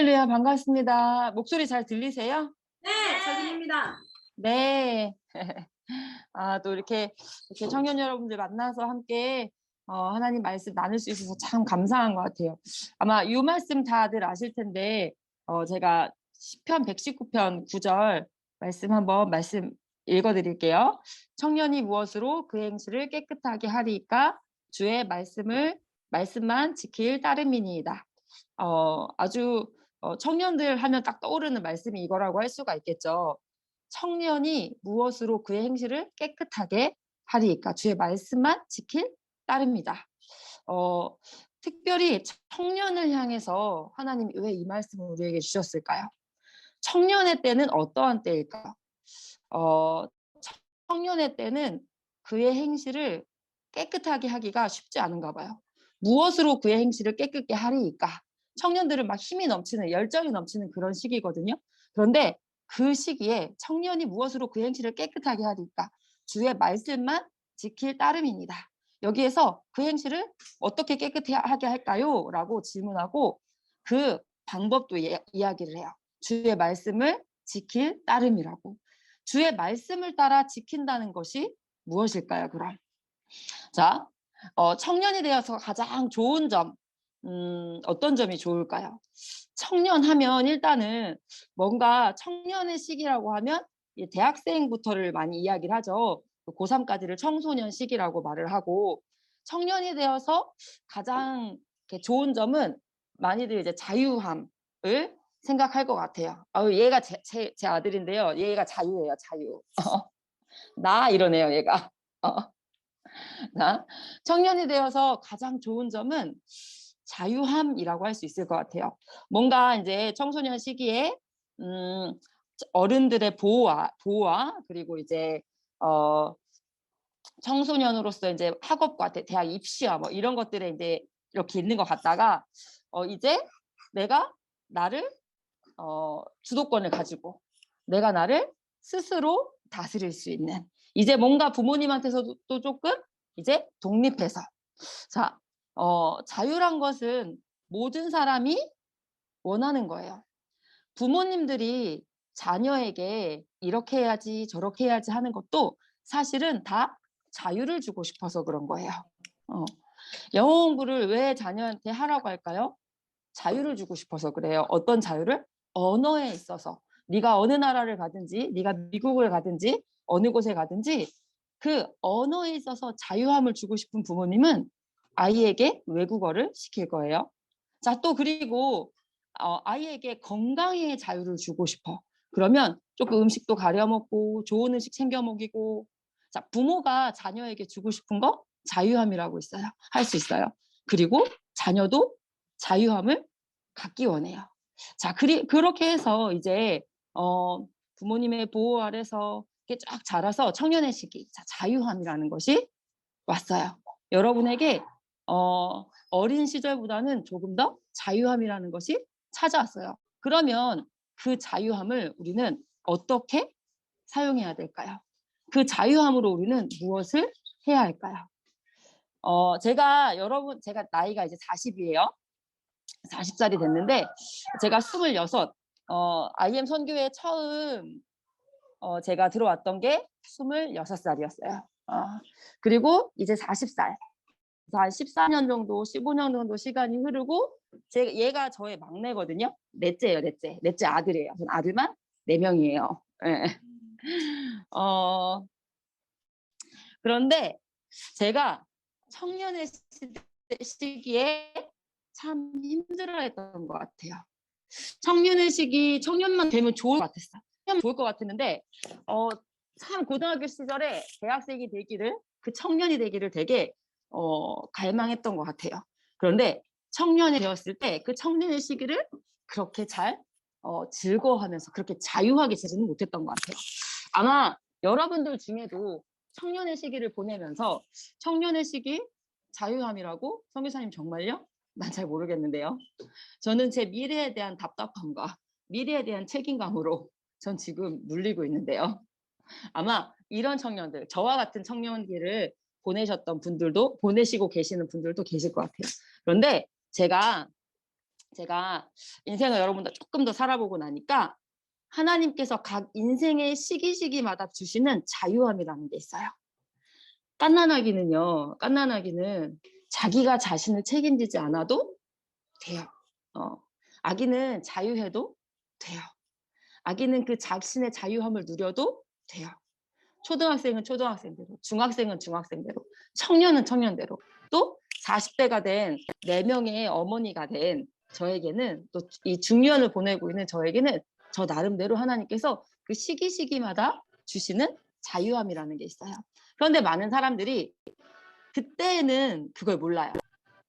할렐루야, 반갑습니다. 목소리 잘 들리세요? 네, 잘 들립니다. 네. 또 이렇게 청년 여러분들 만나서 함께 하나님 말씀 나눌 수 있어서 참 감사한 것 같아요. 아마 이 말씀 다들 아실 텐데, 제가 시편 119편 9절 말씀 읽어드릴게요. 청년이 무엇으로 그 행실을 깨끗하게 하리까? 주의 말씀만 지킬 따름이니이다. 아주 청년들 하면 딱 떠오르는 말씀이 이거라고 할 수가 있겠죠. 청년이 무엇으로 그의 행실을 깨끗하게 하리이까? 주의 말씀만 지킬 따릅니다. 특별히 청년을 향해서 하나님이 왜 이 말씀을 우리에게 주셨을까요? 청년의 때는 어떠한 때일까요? 청년의 때는 그의 행실을 깨끗하게 하기가 쉽지 않은가 봐요. 무엇으로 그의 행실을 깨끗게 하리이까? 청년들은 막 힘이 넘치는, 열정이 넘치는 그런 시기거든요. 그런데 그 시기에 청년이 무엇으로 그 행실을 깨끗하게 하리이까? 주의 말씀만 지킬 따름입니다. 여기에서 그 행실을 어떻게 깨끗하게 할까요? 라고 질문하고 그 방법도 이야기를 해요. 주의 말씀을 지킬 따름이라고. 주의 말씀을 따라 지킨다는 것이 무엇일까요, 그럼? 자, 청년이 되어서 가장 좋은 점, 어떤 점이 좋을까요? 청년하면 일단은 뭔가 청년의 시기라고 하면 대학생부터를 많이 이야기를 하죠. 고3까지를 청소년 시기라고 말을 하고, 청년이 되어서 가장 좋은 점은 많이들 이제 자유함을 생각할 것 같아요. 얘가 제 아들인데요. 얘가 자유예요, 자유. 나 이러네요, 얘가. 청년이 되어서 가장 좋은 점은 자유함이라고 할 수 있을 것 같아요. 뭔가 이제 청소년 시기에 어른들의 보호와 그리고 이제 청소년으로서 이제 학업과 대학 입시와 뭐 이런 것들에 이제 이렇게 있는 것 같다가 이제 내가 나를 주도권을 가지고 내가 나를 스스로 다스릴 수 있는, 이제 뭔가 부모님한테서도 또 조금 이제 독립해서, 자, 자유란 것은 모든 사람이 원하는 거예요. 부모님들이 자녀에게 이렇게 해야지 저렇게 해야지 하는 것도 사실은 다 자유를 주고 싶어서 그런 거예요. 영어 공부를 왜 자녀한테 하라고 할까요? 자유를 주고 싶어서 그래요. 어떤 자유를? 언어에 있어서. 네가 어느 나라를 가든지, 네가 미국을 가든지, 어느 곳에 가든지 그 언어에 있어서 자유함을 주고 싶은 부모님은 아이에게 외국어를 시킬 거예요. 자, 또 그리고 아이에게 건강의 자유를 주고 싶어. 그러면 조금 음식도 가려 먹고 좋은 음식 챙겨 먹이고. 자, 부모가 자녀에게 주고 싶은 거 자유함이라고 있어요. 할 수 있어요. 그리고 자녀도 자유함을 갖기 원해요. 자, 그렇게 해서 이제 부모님의 보호 아래서 이렇게 쫙 자라서 청년의 시기, 자, 자유함이라는 것이 왔어요. 여러분에게 어린 시절보다는 조금 더 자유함이라는 것이 찾아왔어요. 그러면 그 자유함을 우리는 어떻게 사용해야 될까요? 그 자유함으로 우리는 무엇을 해야 할까요? 제가 나이가 이제 40이에요. 40살이 됐는데 제가 26, IM 선교회 처음 제가 들어왔던 게 26살이었어요. 그리고 이제 40살. 한 14년 정도, 15년 정도 시간이 흐르고 얘가 저의 막내거든요. 넷째예요, 넷째. 넷째 아들이에요. 전 아들만 4명이에요. 네. 그런데 제가 청년의 시기에 참 힘들어했던 것 같아요. 청년의 시기, 청년만 되면 좋을 것 같았어요. 좋을 것 같았는데 참 고등학교 시절에 대학생이 되기를, 그 청년이 되기를 되게 갈망했던 것 같아요. 그런데 청년이 되었을 때 그 청년의 시기를 그렇게 잘 즐거워하면서 그렇게 자유하게 지내지는 못했던 것 같아요. 아마 여러분들 중에도 청년의 시기를 보내면서 청년의 시기 자유함이라고, 선교사님 정말요? 난 잘 모르겠는데요. 저는 제 미래에 대한 답답함과 미래에 대한 책임감으로 전 지금 눌리고 있는데요. 아마 이런 청년들, 저와 같은 청년기를 보내시고 계시는 분들도 계실 것 같아요. 그런데 제가 제가 인생을 여러분들 조금 더 살아보고 나니까 하나님께서 각 인생의 시기시기마다 주시는 자유함이라는 게 있어요. 갓난아기는 자기가 자신을 책임지지 않아도 돼요. 아기는 자유해도 돼요. 아기는 그 자신의 자유함을 누려도 돼요. 초등학생은 초등학생대로, 중학생은 중학생대로, 청년은 청년대로, 또 40대가 된 4명의 어머니가 된 저에게는, 또 이 중년을 보내고 있는 저에게는 저 나름대로 하나님께서 그 시기시기마다 주시는 자유함이라는 게 있어요. 그런데 많은 사람들이 그때는 그걸 몰라요.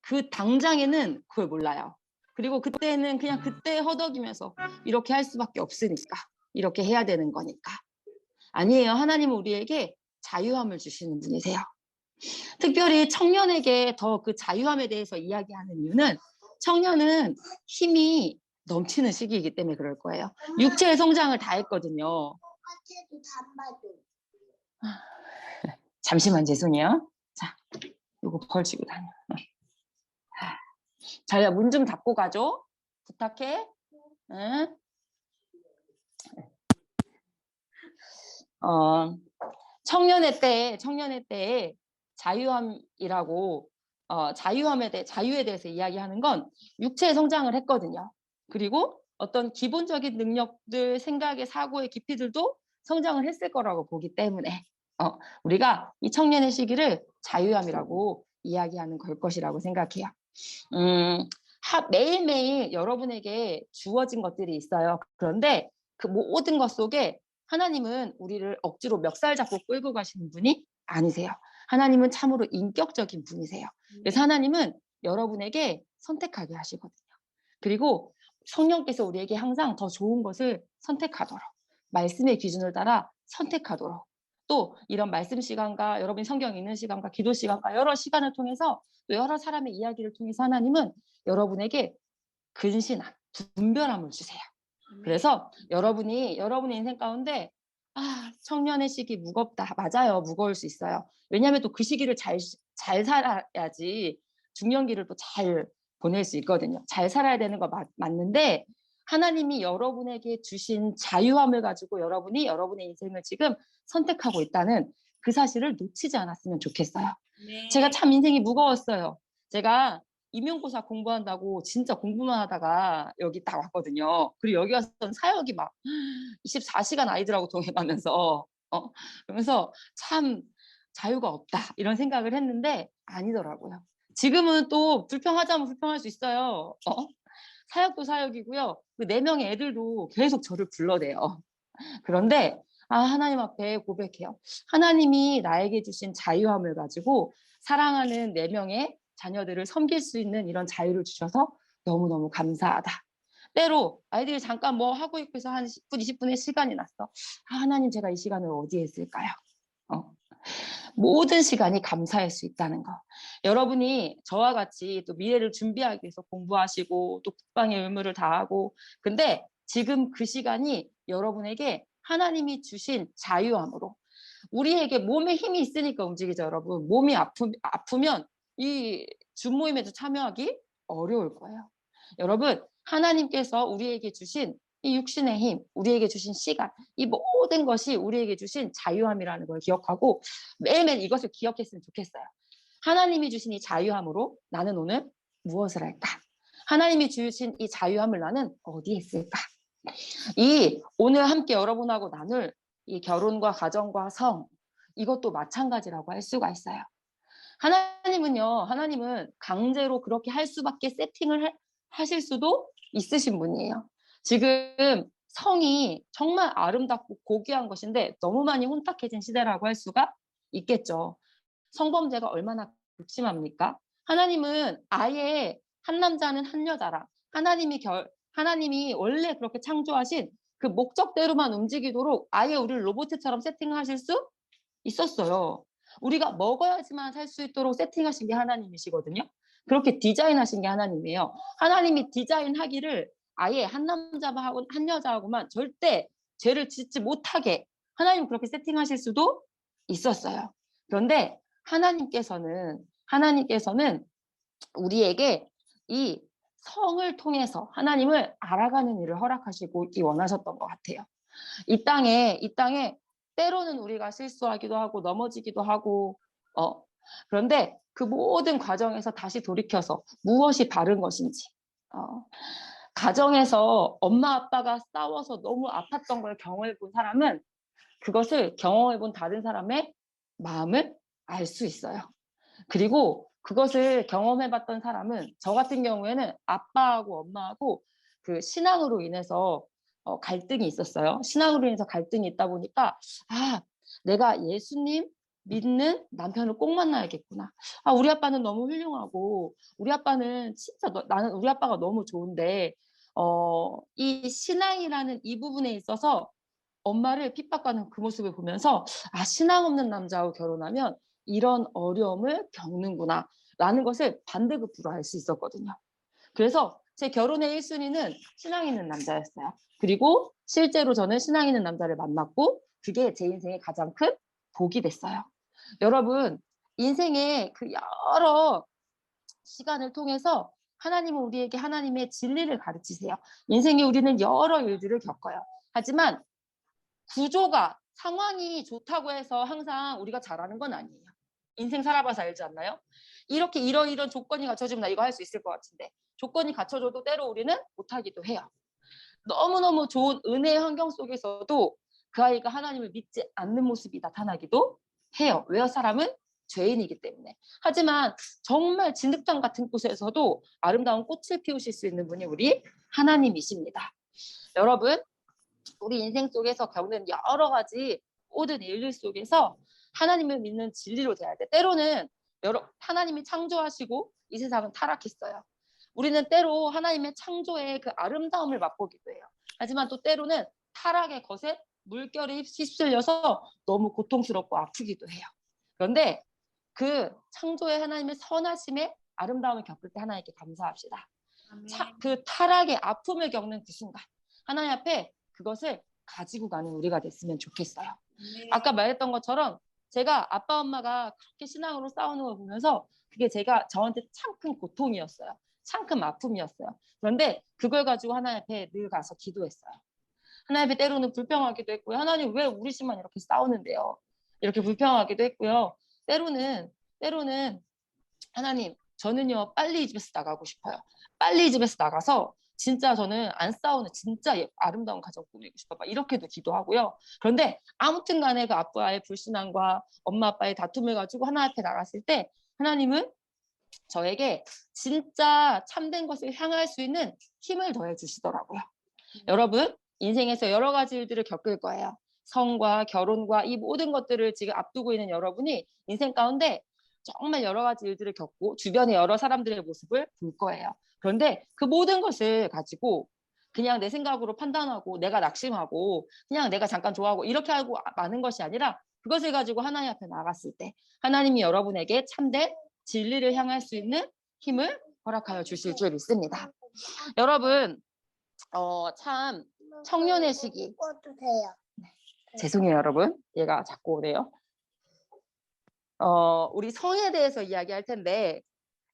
그 당장에는 그걸 몰라요. 그리고 그때는 그냥 그때 허덕이면서 이렇게 할 수밖에 없으니까, 이렇게 해야 되는 거니까. 아니에요. 하나님은 우리에게 자유함을 주시는 분이세요. 특별히 청년에게 더 그 자유함에 대해서 이야기하는 이유는, 청년은 힘이 넘치는 시기이기 때문에 그럴 거예요. 육체의 성장을 다 했거든요. 잠시만, 죄송해요. 자, 이거 걸치고 다녀. 자야, 문 좀 닫고 가죠. 부탁해. 응? 청년의 때에 자유함이라고, 자유에 대해서 이야기하는 건 육체의 성장을 했거든요. 그리고 어떤 기본적인 능력들, 생각의, 사고의 깊이들도 성장을 했을 거라고 보기 때문에 우리가 이 청년의 시기를 자유함이라고 이야기하는 걸 것이라고 생각해요. 매일매일 여러분에게 주어진 것들이 있어요. 그런데 그 모든 것 속에 하나님은 우리를 억지로 멱살 잡고 끌고 가시는 분이 아니세요. 하나님은 참으로 인격적인 분이세요. 그래서 하나님은 여러분에게 선택하게 하시거든요. 그리고 성령께서 우리에게 항상 더 좋은 것을 선택하도록, 말씀의 기준을 따라 선택하도록, 또 이런 말씀 시간과 여러분이 성경 읽는 시간과 기도 시간과 여러 시간을 통해서, 또 여러 사람의 이야기를 통해서 하나님은 여러분에게 근신함, 분별함을 주세요. 그래서 여러분의 인생 가운데 청년의 시기 무겁다. 맞아요. 무거울 수 있어요. 왜냐하면 또 그 시기를 잘 살아야지 중년기를 또 잘 보낼 수 있거든요. 잘 살아야 되는 거 맞는데, 하나님이 여러분에게 주신 자유함을 가지고 여러분이 여러분의 인생을 지금 선택하고 있다는 그 사실을 놓치지 않았으면 좋겠어요. 네. 제가 참 인생이 무거웠어요. 제가 임용고사 공부한다고 진짜 공부만 하다가 여기 딱 왔거든요. 그리고 여기 와서는 사역이 막 24시간 아이들하고 통해가면서 그러면서 참 자유가 없다 이런 생각을 했는데 아니더라고요. 지금은 또 불평하자면 불평할 수 있어요. 사역도 사역이고요. 그 4명의 애들도 계속 저를 불러대요. 그런데 하나님 앞에 고백해요. 하나님이 나에게 주신 자유함을 가지고 사랑하는 4명의 자녀들을 섬길 수 있는 이런 자유를 주셔서 너무너무 감사하다. 때로 아이들이 잠깐 뭐 하고 있고 해서 한 10분, 20분의 시간이 났어. 하나님, 제가 이 시간을 어디에 쓸까요? 모든 시간이 감사할 수 있다는 거. 여러분이 저와 같이 또 미래를 준비하기 위해서 공부하시고 또 국방의 의무를 다하고, 근데 지금 그 시간이 여러분에게 하나님이 주신 자유함으로, 우리에게 몸에 힘이 있으니까 움직이죠. 여러분, 몸이 아프면 이 줌모임에도 참여하기 어려울 거예요. 여러분, 하나님께서 우리에게 주신 이 육신의 힘, 우리에게 주신 시간, 이 모든 것이 우리에게 주신 자유함이라는 걸 기억하고 매일매일 이것을 기억했으면 좋겠어요. 하나님이 주신 이 자유함으로 나는 오늘 무엇을 할까? 하나님이 주신 이 자유함을 나는 어디에 쓸까? 이 오늘 함께 여러분하고 나눌 이 결혼과 가정과 성, 이것도 마찬가지라고 할 수가 있어요. 하나님은 강제로 그렇게 할 수밖에 세팅을 하실 수도 있으신 분이에요. 지금 성이 정말 아름답고 고귀한 것인데 너무 많이 혼탁해진 시대라고 할 수가 있겠죠. 성범죄가 얼마나 극심합니까? 하나님은 아예 한 남자는 한 여자랑, 하나님이 원래 그렇게 창조하신 그 목적대로만 움직이도록 아예 우리를 로봇처럼 세팅하실 수 있었어요. 우리가 먹어야지만 살 수 있도록 세팅하신 게 하나님이시거든요. 그렇게 디자인하신 게 하나님이에요. 하나님이 디자인하기를 아예 한 남자하고 한 여자하고만 절대 죄를 짓지 못하게 하나님 그렇게 세팅하실 수도 있었어요. 그런데 하나님께서는 우리에게 이 성을 통해서 하나님을 알아가는 일을 허락하시고 원하셨던 것 같아요. 이 땅에 때로는 우리가 실수하기도 하고 넘어지기도 하고 그런데 그 모든 과정에서 다시 돌이켜서 무엇이 바른 것인지 가정에서 엄마 아빠가 싸워서 너무 아팠던 걸 경험해 본 사람은 그것을 경험해 본 다른 사람의 마음을 알 수 있어요. 그리고 그것을 경험해 봤던 사람은 저 같은 경우에는 아빠하고 엄마하고 그 신앙으로 인해서 갈등이 있었어요. 신앙으로 인해서 갈등이 있다 보니까 내가 예수님 믿는 남편을 꼭 만나야겠구나. 우리 아빠는 너무 훌륭하고 우리 아빠는 진짜 나는 우리 아빠가 너무 좋은데 이 신앙이라는 이 부분에 있어서 엄마를 핍박하는 그 모습을 보면서 신앙 없는 남자하고 결혼하면 이런 어려움을 겪는구나 라는 것을 반대급부로 알 수 있었거든요. 그래서 제 결혼의 1순위는 신앙 있는 남자였어요. 그리고 실제로 저는 신앙 있는 남자를 만났고 그게 제 인생의 가장 큰 복이 됐어요. 여러분, 인생의 그 여러 시간을 통해서 하나님은 우리에게 하나님의 진리를 가르치세요. 인생에 우리는 여러 일들을 겪어요. 하지만 구조가 상황이 좋다고 해서 항상 우리가 잘하는 건 아니에요. 인생 살아봐서 알지 않나요? 이렇게 이런 조건이 갖춰지면 나 이거 할 수 있을 것 같은데 조건이 갖춰져도 때로 우리는 못하기도 해요. 너무너무 좋은 은혜의 환경 속에서도 그 아이가 하나님을 믿지 않는 모습이 나타나기도 해요. 왜요? 사람은 죄인이기 때문에. 하지만 정말 진흙탕 같은 곳에서도 아름다운 꽃을 피우실 수 있는 분이 우리 하나님이십니다. 여러분, 우리 인생 속에서 겪는 여러 가지 모든 일들 속에서 하나님을 믿는 진리로 돼야 돼. 때로는 하나님이 창조하시고 이 세상은 타락했어요. 우리는 때로 하나님의 창조의 그 아름다움을 맛보기도 해요. 하지만 또 때로는 타락의 것에 물결에 휩쓸려서 너무 고통스럽고 아프기도 해요. 그런데 그 창조의 하나님의 선하심의 아름다움을 겪을 때 하나님께 감사합시다. 그 타락의 아픔을 겪는 그 순간 하나님 앞에 그것을 가지고 가는 우리가 됐으면 좋겠어요. 아까 말했던 것처럼 제가 아빠 엄마가 그렇게 신앙으로 싸우는 걸 보면서 그게 저한테 참 큰 고통이었어요. 참 큰 아픔이었어요. 그런데 그걸 가지고 하나님 앞에 늘 가서 기도했어요. 하나님 앞에 때로는 불평하기도 했고요. 하나님 왜 우리 집만 이렇게 싸우는데요? 이렇게 불평하기도 했고요. 때로는 하나님 저는요 빨리 이 집에서 나가고 싶어요. 빨리 이 집에서 나가서 진짜 저는 안 싸우는 진짜 아름다운 가정 꾸미고 싶어. 막 이렇게도 기도하고요. 그런데 아무튼 간에 그 아빠의 불신앙과 엄마 아빠의 다툼을 가지고 하나님 앞에 나갔을 때 하나님은 저에게 진짜 참된 것을 향할 수 있는 힘을 더해 주시더라고요. 여러분, 인생에서 여러 가지 일들을 겪을 거예요. 성과 결혼과 이 모든 것들을 지금 앞두고 있는 여러분이 인생 가운데 정말 여러 가지 일들을 겪고 주변의 여러 사람들의 모습을 볼 거예요. 그런데 그 모든 것을 가지고 그냥 내 생각으로 판단하고 내가 낙심하고 그냥 내가 잠깐 좋아하고 이렇게 하고 마는 것이 아니라 그것을 가지고 하나님 앞에 나갔을 때 하나님이 여러분에게 참된 진리를 향할 수 있는 힘을 허락하여 주실 줄 믿습니다. 여러분, 참 청년의 시기. 죄송해요, 여러분. 얘가 자꾸 오네요. 우리 성에 대해서 이야기할 텐데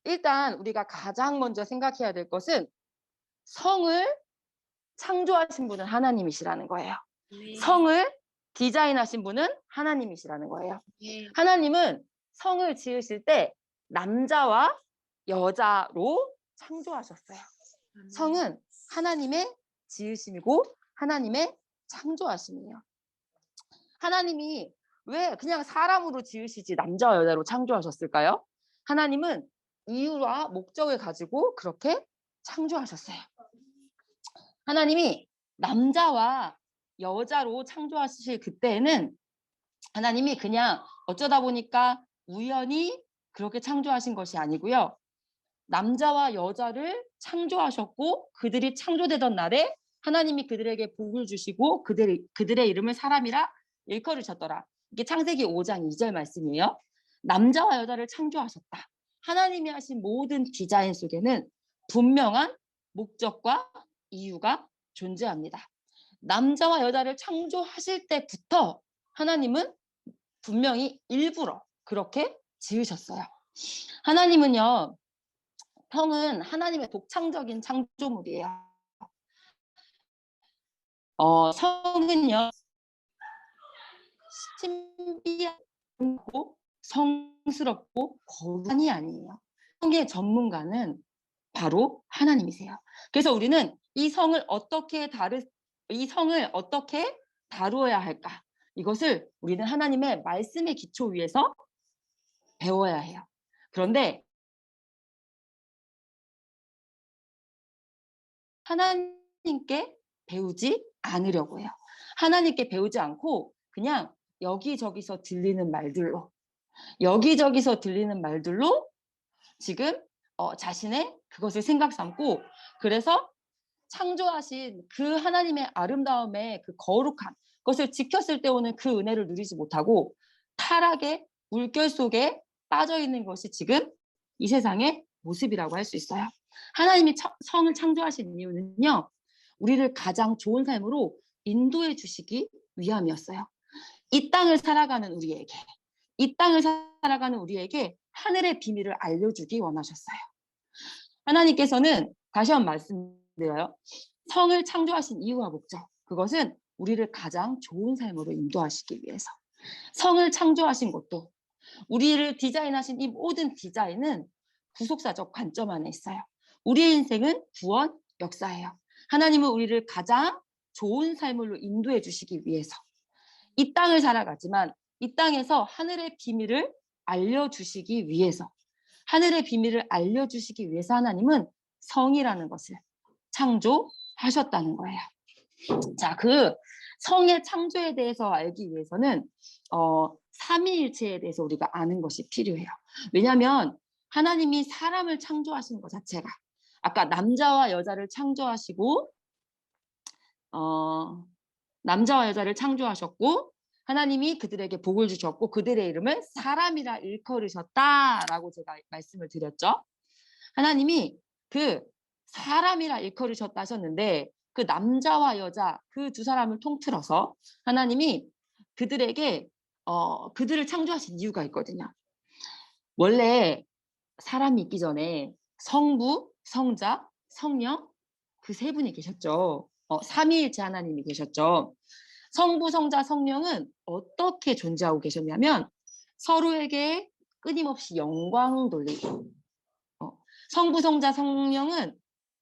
일단 우리가 가장 먼저 생각해야 될 것은 성을 창조하신 분은 하나님이시라는 거예요. 성을 디자인하신 분은 하나님이시라는 거예요. 하나님은 성을 지으실 때 남자와 여자로 창조하셨어요. 성은 하나님의 지으심이고 하나님의 창조하심이에요. 하나님이 왜 그냥 사람으로 지으시지 남자와 여자로 창조하셨을까요? 하나님은 이유와 목적을 가지고 그렇게 창조하셨어요. 하나님이 남자와 여자로 창조하실 그때에는 하나님이 그냥 어쩌다 보니까 우연히 그렇게 창조하신 것이 아니고요. 남자와 여자를 창조하셨고 그들이 창조되던 날에 하나님이 그들에게 복을 주시고 그들의 이름을 사람이라 일컬으셨더라. 이게 창세기 5장 2절 말씀이에요. 남자와 여자를 창조하셨다. 하나님이 하신 모든 디자인 속에는 분명한 목적과 이유가 존재합니다. 남자와 여자를 창조하실 때부터 하나님은 분명히 일부러 그렇게 지으셨어요. 하나님은요, 성은 하나님의 독창적인 창조물이에요. 성은요, 신비하고 성스럽고 거룩한이 아니에요. 성의 전문가는 바로 하나님이세요. 그래서 우리는 이 성을 어떻게 다루어야 할까? 이것을 우리는 하나님의 말씀의 기초 위에서 배워야 해요. 그런데 하나님께 배우지 않으려고 해요. 하나님께 배우지 않고 그냥 여기저기서 들리는 말들로 지금 자신의 그것을 생각 삼고, 그래서 창조하신 그 하나님의 아름다움의 그 거룩한 것을 지켰을 때 오는 그 은혜를 누리지 못하고 타락의 물결 속에 빠져 있는 것이 지금 이 세상의 모습이라고 할 수 있어요. 하나님이 성을 창조하신 이유는요, 우리를 가장 좋은 삶으로 인도해 주시기 위함이었어요. 이 땅을 살아가는 우리에게 하늘의 비밀을 알려주기 원하셨어요. 하나님께서는 다시 한번 말씀드려요. 성을 창조하신 이유와 목적, 그것은 우리를 가장 좋은 삶으로 인도하시기 위해서. 성을 창조하신 것도, 우리를 디자인하신 이 모든 디자인은 구속사적 관점 안에 있어요. 우리의 인생은 구원 역사예요. 하나님은 우리를 가장 좋은 삶으로 인도해 주시기 위해서 이 땅을 살아가지만, 이 땅에서 하늘의 비밀을 알려주시기 위해서 하나님은 성이라는 것을 창조하셨다는 거예요. 자, 그 성의 창조에 대해서 알기 위해서는 삼위일체에 대해서 우리가 아는 것이 필요해요. 왜냐하면 하나님이 사람을 창조하신 것 자체가, 아까 남자와 여자를 창조하시고 하나님이 그들에게 복을 주셨고 그들의 이름을 사람이라 일컬으셨다라고 제가 말씀을 드렸죠. 하나님이 그 사람이라 일컬으셨다 하셨는데, 그 남자와 여자 그 두 사람을 통틀어서 하나님이 그들에게 그들을 창조하신 이유가 있거든요. 원래 사람이 있기 전에 성부, 성자, 성령 그 세 분이 계셨죠. 삼위일체 하나님이 계셨죠. 성부, 성자, 성령은 어떻게 존재하고 계셨냐면 서로에게 끊임없이 영광 돌리고, 성부, 성자, 성령은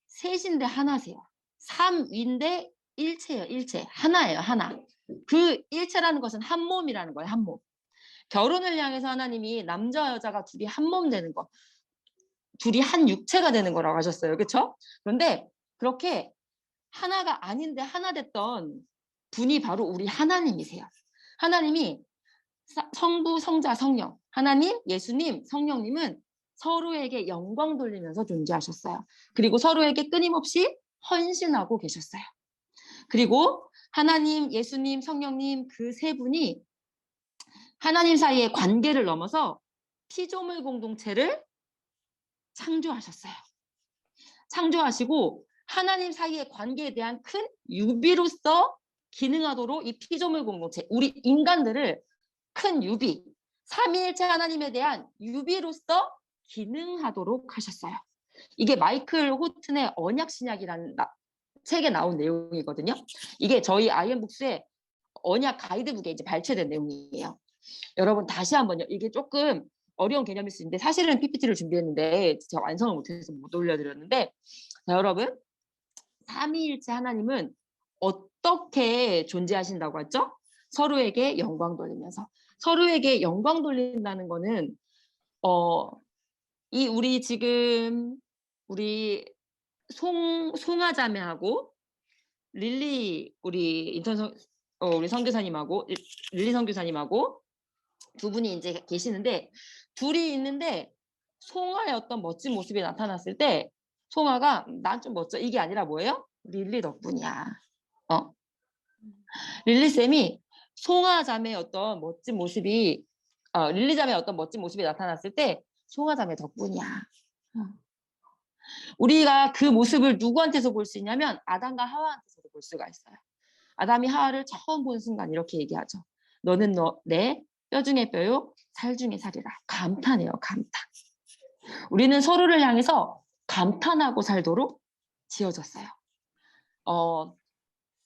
셋인데 하나세요. 삼위인데 일체예요. 일체. 하나예요. 하나. 그 일체라는 것은 한 몸이라는 거예요. 한 몸. 결혼을 향해서 하나님이 남자와 여자가 둘이 한 몸 되는 거, 둘이 한 육체가 되는 거라고 하셨어요. 그렇죠? 그런데 그렇게 하나가 아닌데 하나 됐던 분이 바로 우리 하나님이세요. 하나님이 성부, 성자, 성령, 하나님, 예수님, 성령님은 서로에게 영광 돌리면서 존재하셨어요. 그리고 서로에게 끊임없이 헌신하고 계셨어요. 그리고 하나님, 예수님, 성령님 그 세 분이 하나님 사이의 관계를 넘어서 피조물 공동체를 창조하셨어요. 창조하시고 하나님 사이의 관계에 대한 큰 유비로서 기능하도록 이 피조물 공동체, 우리 인간들을 큰 유비, 삼위일체 하나님에 대한 유비로서 기능하도록 하셨어요. 이게 마이클 호튼의 언약신약이라는 책에 나온 내용이거든요. 이게 저희 아이엠북스의 언약 가이드북에 이제 발췌된 내용이에요. 여러분 다시 한번요. 이게 조금 어려운 개념일 수 있는데 사실은 PPT를 준비했는데 제가 완성을 못해서 못 올려드렸는데, 자, 여러분 삼위일체 하나님은 어떻게 존재하신다고 했죠? 서로에게 영광 돌리면서. 서로에게 영광 돌린다는 거는 우리 지금 우리 송하자매하고 릴리 우리 선교사님하고 릴리 선교사님하고 두 분이 이제 계시는데, 둘이 있는데 송하의 어떤 멋진 모습이 나타났을 때 송하가 난 좀 멋져 이게 아니라 뭐예요? 릴리 덕분이야. 릴리 쌤이 송하 자매의 어떤 멋진 모습이 릴리 자매의 어떤 멋진 모습이 나타났을 때 송하 자매 덕분이야. 우리가 그 모습을 누구한테서 볼 수 있냐면 아담과 하와한테서도 볼 수가 있어요. 아담이 하와를 처음 본 순간 이렇게 얘기하죠. 너는 내 뼈 중에 뼈요 살 중에 살이라. 감탄해요. 감탄. 우리는 서로를 향해서 감탄하고 살도록 지어졌어요.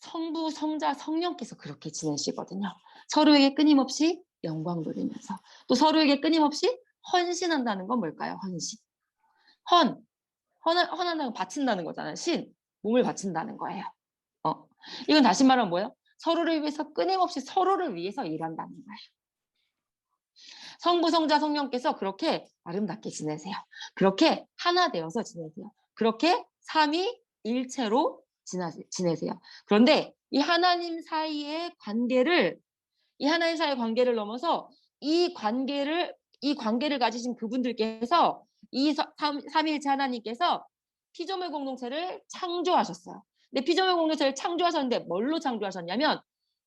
성부, 성자, 성령께서 그렇게 지내시거든요. 서로에게 끊임없이 영광 돌리면서 또 서로에게 끊임없이 헌신한다는 건 뭘까요? 헌신. 헌한다는 건 바친다는 거잖아요. 몸을 바친다는 거예요. 이건 다시 말하면 뭐예요? 서로를 위해서 끊임없이 서로를 위해서 일한다는 거예요. 성부, 성자, 성령께서 그렇게 아름답게 지내세요. 그렇게 하나 되어서 지내세요. 그렇게 삼위일체로 지내세요. 그런데 이 하나님 사이의 관계를 넘어서 이 관계를 가지신 그분들께서 이 삼위일체 하나님께서 피조물 공동체를 창조하셨어요. 근데 피조물 공동체를 창조하셨는데 뭘로 창조하셨냐면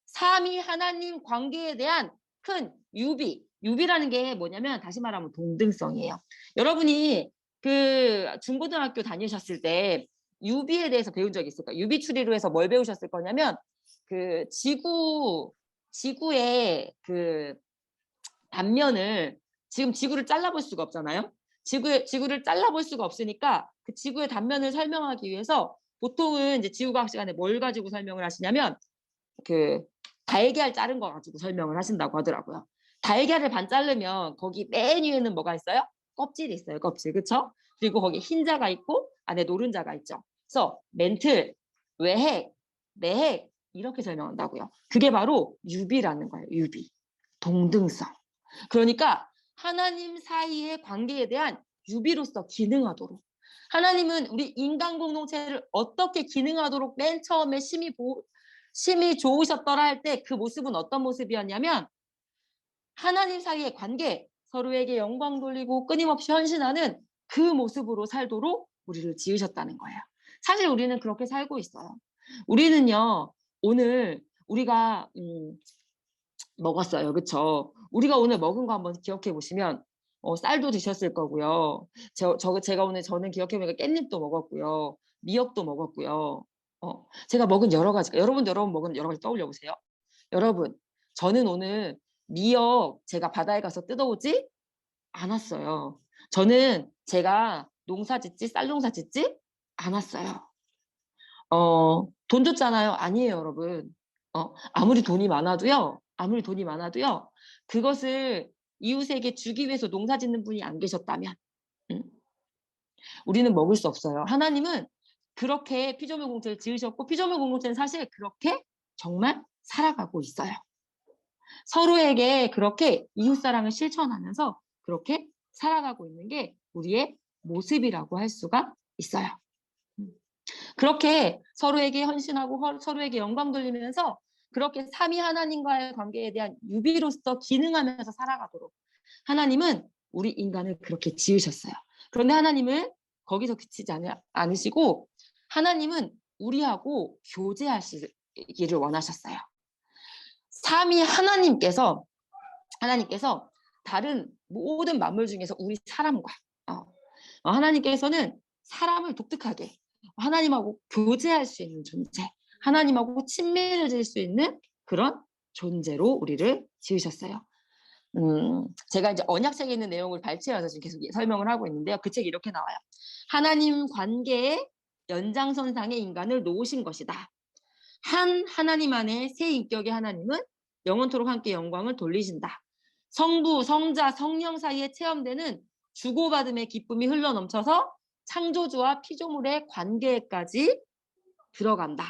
삼위 하나님 관계에 대한 큰 유비라는 게 뭐냐면 다시 말하면 동등성이에요. 여러분이 그 중고등학교 다니셨을 때 유비에 대해서 배운 적이 있을까요? 유비 추리로 해서 뭘 배우셨을 거냐면 그 지구의 그 단면을 지금 지구를 잘라볼 수가 없잖아요. 지구를 잘라볼 수가 없으니까 그 지구의 단면을 설명하기 위해서 보통은 이제 지구과학 시간에 뭘 가지고 설명을 하시냐면 그 달걀 자른 거 가지고 설명을 하신다고 하더라고요. 달걀을 반 자르면 거기 맨 위에는 뭐가 있어요? 껍질이 있어요. 껍질. 그쵸? 그리고 거기 흰자가 있고 안에 노른자가 있죠. 그래서 멘틀, 외핵, 내핵 이렇게 설명한다고요. 그게 바로 유비라는 거예요. 유비. 동등성. 그러니까 하나님 사이의 관계에 대한 유비로서 기능하도록 하나님은 우리 인간 공동체를 어떻게 기능하도록 맨 처음에 심히 좋으셨더라 할 때 그 모습은 어떤 모습이었냐면 하나님 사이의 관계, 서로에게 영광 돌리고 끊임없이 헌신하는 그 모습으로 살도록 우리를 지으셨다는 거예요. 사실 우리는 그렇게 살고 있어요. 우리는요, 오늘 우리가 먹었어요. 그쵸? 우리가 오늘 먹은 거 한번 기억해 보시면 쌀도 드셨을 거고요. 제가 오늘 저는 기억해 보니까 깻잎도 먹었고요. 미역도 먹었고요. 제가 먹은 여러 가지가 여러분 먹은 여러 가지 떠올려 보세요. 여러분, 저는 오늘 미역 제가 바다에 가서 뜯어오지 않았어요. 저는 제가 쌀 농사 짓지 않았어요. 돈 줬잖아요. 아니에요, 여러분. 아무리 돈이 많아도요, 그것을 이웃에게 주기 위해서 농사 짓는 분이 안 계셨다면, 음, 우리는 먹을 수 없어요. 하나님은 그렇게 피조물 공동체를 지으셨고, 피조물 공동체는 사실 그렇게 정말 살아가고 있어요. 서로에게 그렇게 이웃사랑을 실천하면서 그렇게 살아가고 있는 게 우리의 모습이라고 할 수가 있어요. 그렇게 서로에게 헌신하고 서로에게 영광 돌리면서 그렇게 삼위 하나님과의 관계에 대한 유비로서 기능하면서 살아가도록 하나님은 우리 인간을 그렇게 지으셨어요. 그런데 하나님은 거기서 그치지 않으시고 하나님은 우리하고 교제하시기를 원하셨어요. 삼위 하나님께서 다른 모든 만물 중에서 우리 사람과 하나님께서는 사람을 독특하게 하나님하고 교제할 수 있는 존재, 하나님하고 친밀해질 수 있는 그런 존재로 우리를 지으셨어요. 제가 이제 언약책에 있는 내용을 발췌해서 지금 계속 설명을 하고 있는데요. 그 책이 이렇게 나와요. 하나님 관계의 연장선상에 인간을 놓으신 것이다. 한 하나님 안에 새 인격의 하나님은 영원토록 함께 영광을 돌리신다. 성부, 성자, 성령 사이에 체험되는 주고받음의 기쁨이 흘러넘쳐서 창조주와 피조물의 관계까지 들어간다.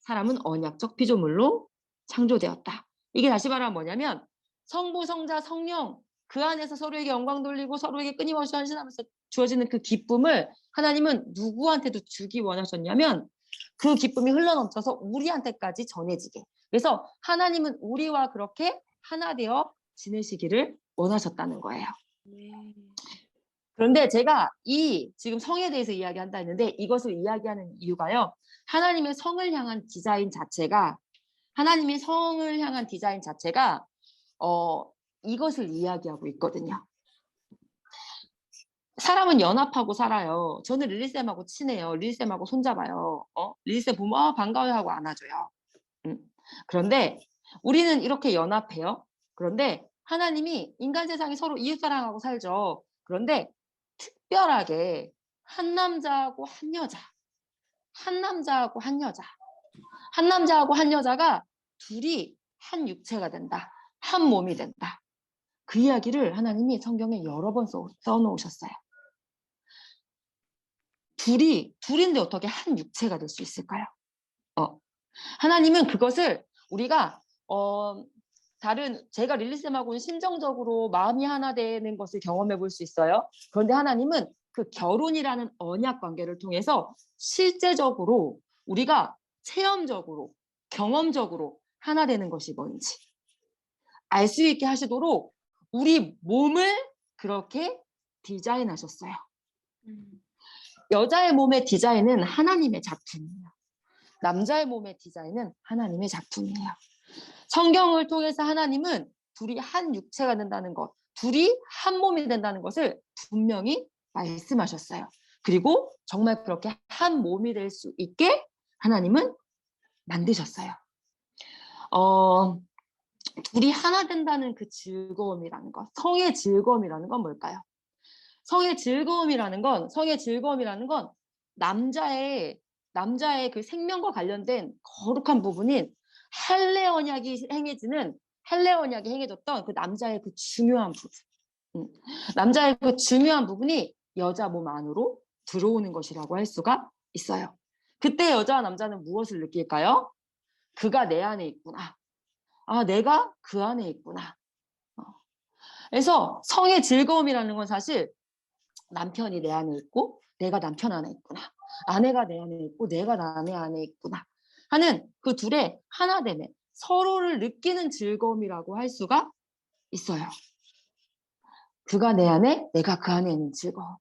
사람은 언약적 피조물로 창조되었다. 이게 다시 말하면 뭐냐면 성부, 성자, 성령 그 안에서 서로에게 영광 돌리고 서로에게 끊임없이 헌신하면서 주어지는 그 기쁨을 하나님은 누구한테도 주기 원하셨냐면 그 기쁨이 흘러넘쳐서 우리한테까지 전해지게. 그래서 하나님은 우리와 그렇게 하나 되어 지내시기를 원하셨다는 거예요. 그런데 제가 지금 성에 대해서 이야기한다 했는데 이것을 이야기하는 이유가요. 하나님의 성을 향한 디자인 자체가 이것을 이야기하고 있거든요. 사람은 연합하고 살아요. 저는 릴리쌤하고 친해요. 릴리쌤하고 손잡아요. 릴리쌤 보면 반가워요 하고 안아줘요. 그런데 우리는 이렇게 연합해요. 그런데 하나님이 인간 세상이 서로 이웃사랑하고 살죠. 그런데 특별하게 한 남자하고 한 여자, 한 남자하고 한 여자, 한 남자하고 한 여자가 둘이 한 육체가 된다. 한 몸이 된다. 그 이야기를 하나님이 성경에 여러 번 써놓으셨어요. 둘인데 어떻게 한 육체가 될 수 있을까요? 하나님은 그것을 우리가 제가 릴리쌤하고는 심정적으로 마음이 하나 되는 것을 경험해 볼 수 있어요. 그런데 하나님은 그 결혼이라는 언약 관계를 통해서 실제적으로 우리가 체험적으로, 경험적으로 하나 되는 것이 뭔지 알 수 있게 하시도록 우리 몸을 그렇게 디자인하셨어요. 여자의 몸의 디자인은 하나님의 작품이에요. 남자의 몸의 디자인은 하나님의 작품이에요. 성경을 통해서 하나님은 둘이 한 육체가 된다는 것, 둘이 한 몸이 된다는 것을 분명히 말씀하셨어요. 그리고 정말 그렇게 한 몸이 될 수 있게 하나님은 만드셨어요. 둘이 하나 된다는 그 즐거움이라는 것, 성의 즐거움이라는 건 뭘까요? 성의 즐거움이라는 건 남자의 그 생명과 관련된 거룩한 부분인 할례 언약이 행해졌던 그 남자의 그 중요한 부분. 남자의 그 중요한 부분이 여자 몸 안으로 들어오는 것이라고 할 수가 있어요. 그때 여자와 남자는 무엇을 느낄까요? 그가 내 안에 있구나. 아, 내가 그 안에 있구나. 그래서 성의 즐거움이라는 건 사실 남편이 내 안에 있고 내가 남편 안에 있구나. 아내가 내 안에 있고 내가 아내 안에 있구나 하는 그 둘의 하나됨에 서로를 느끼는 즐거움이라고 할 수가 있어요. 그가 내 안에, 내가 그 안에 있는 즐거움.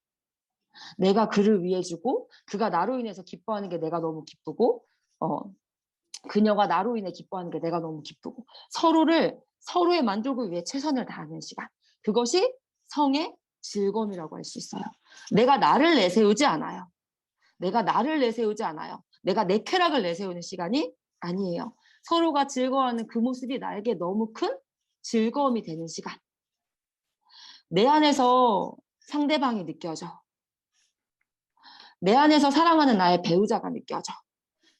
내가 그를 위해 주고 그가 나로 인해서 기뻐하는 게 내가 너무 기쁘고 그녀가 나로 인해 기뻐하는 게 내가 너무 기쁘고 서로의 만족을 위해 최선을 다하는 시간. 그것이 성의 즐거움이라고 할 수 있어요. 내가 나를 내세우지 않아요. 내가 내 쾌락을 내세우는 시간이 아니에요. 서로가 즐거워하는 그 모습이 나에게 너무 큰 즐거움이 되는 시간. 내 안에서 상대방이 느껴져. 내 안에서 사랑하는 나의 배우자가 느껴져.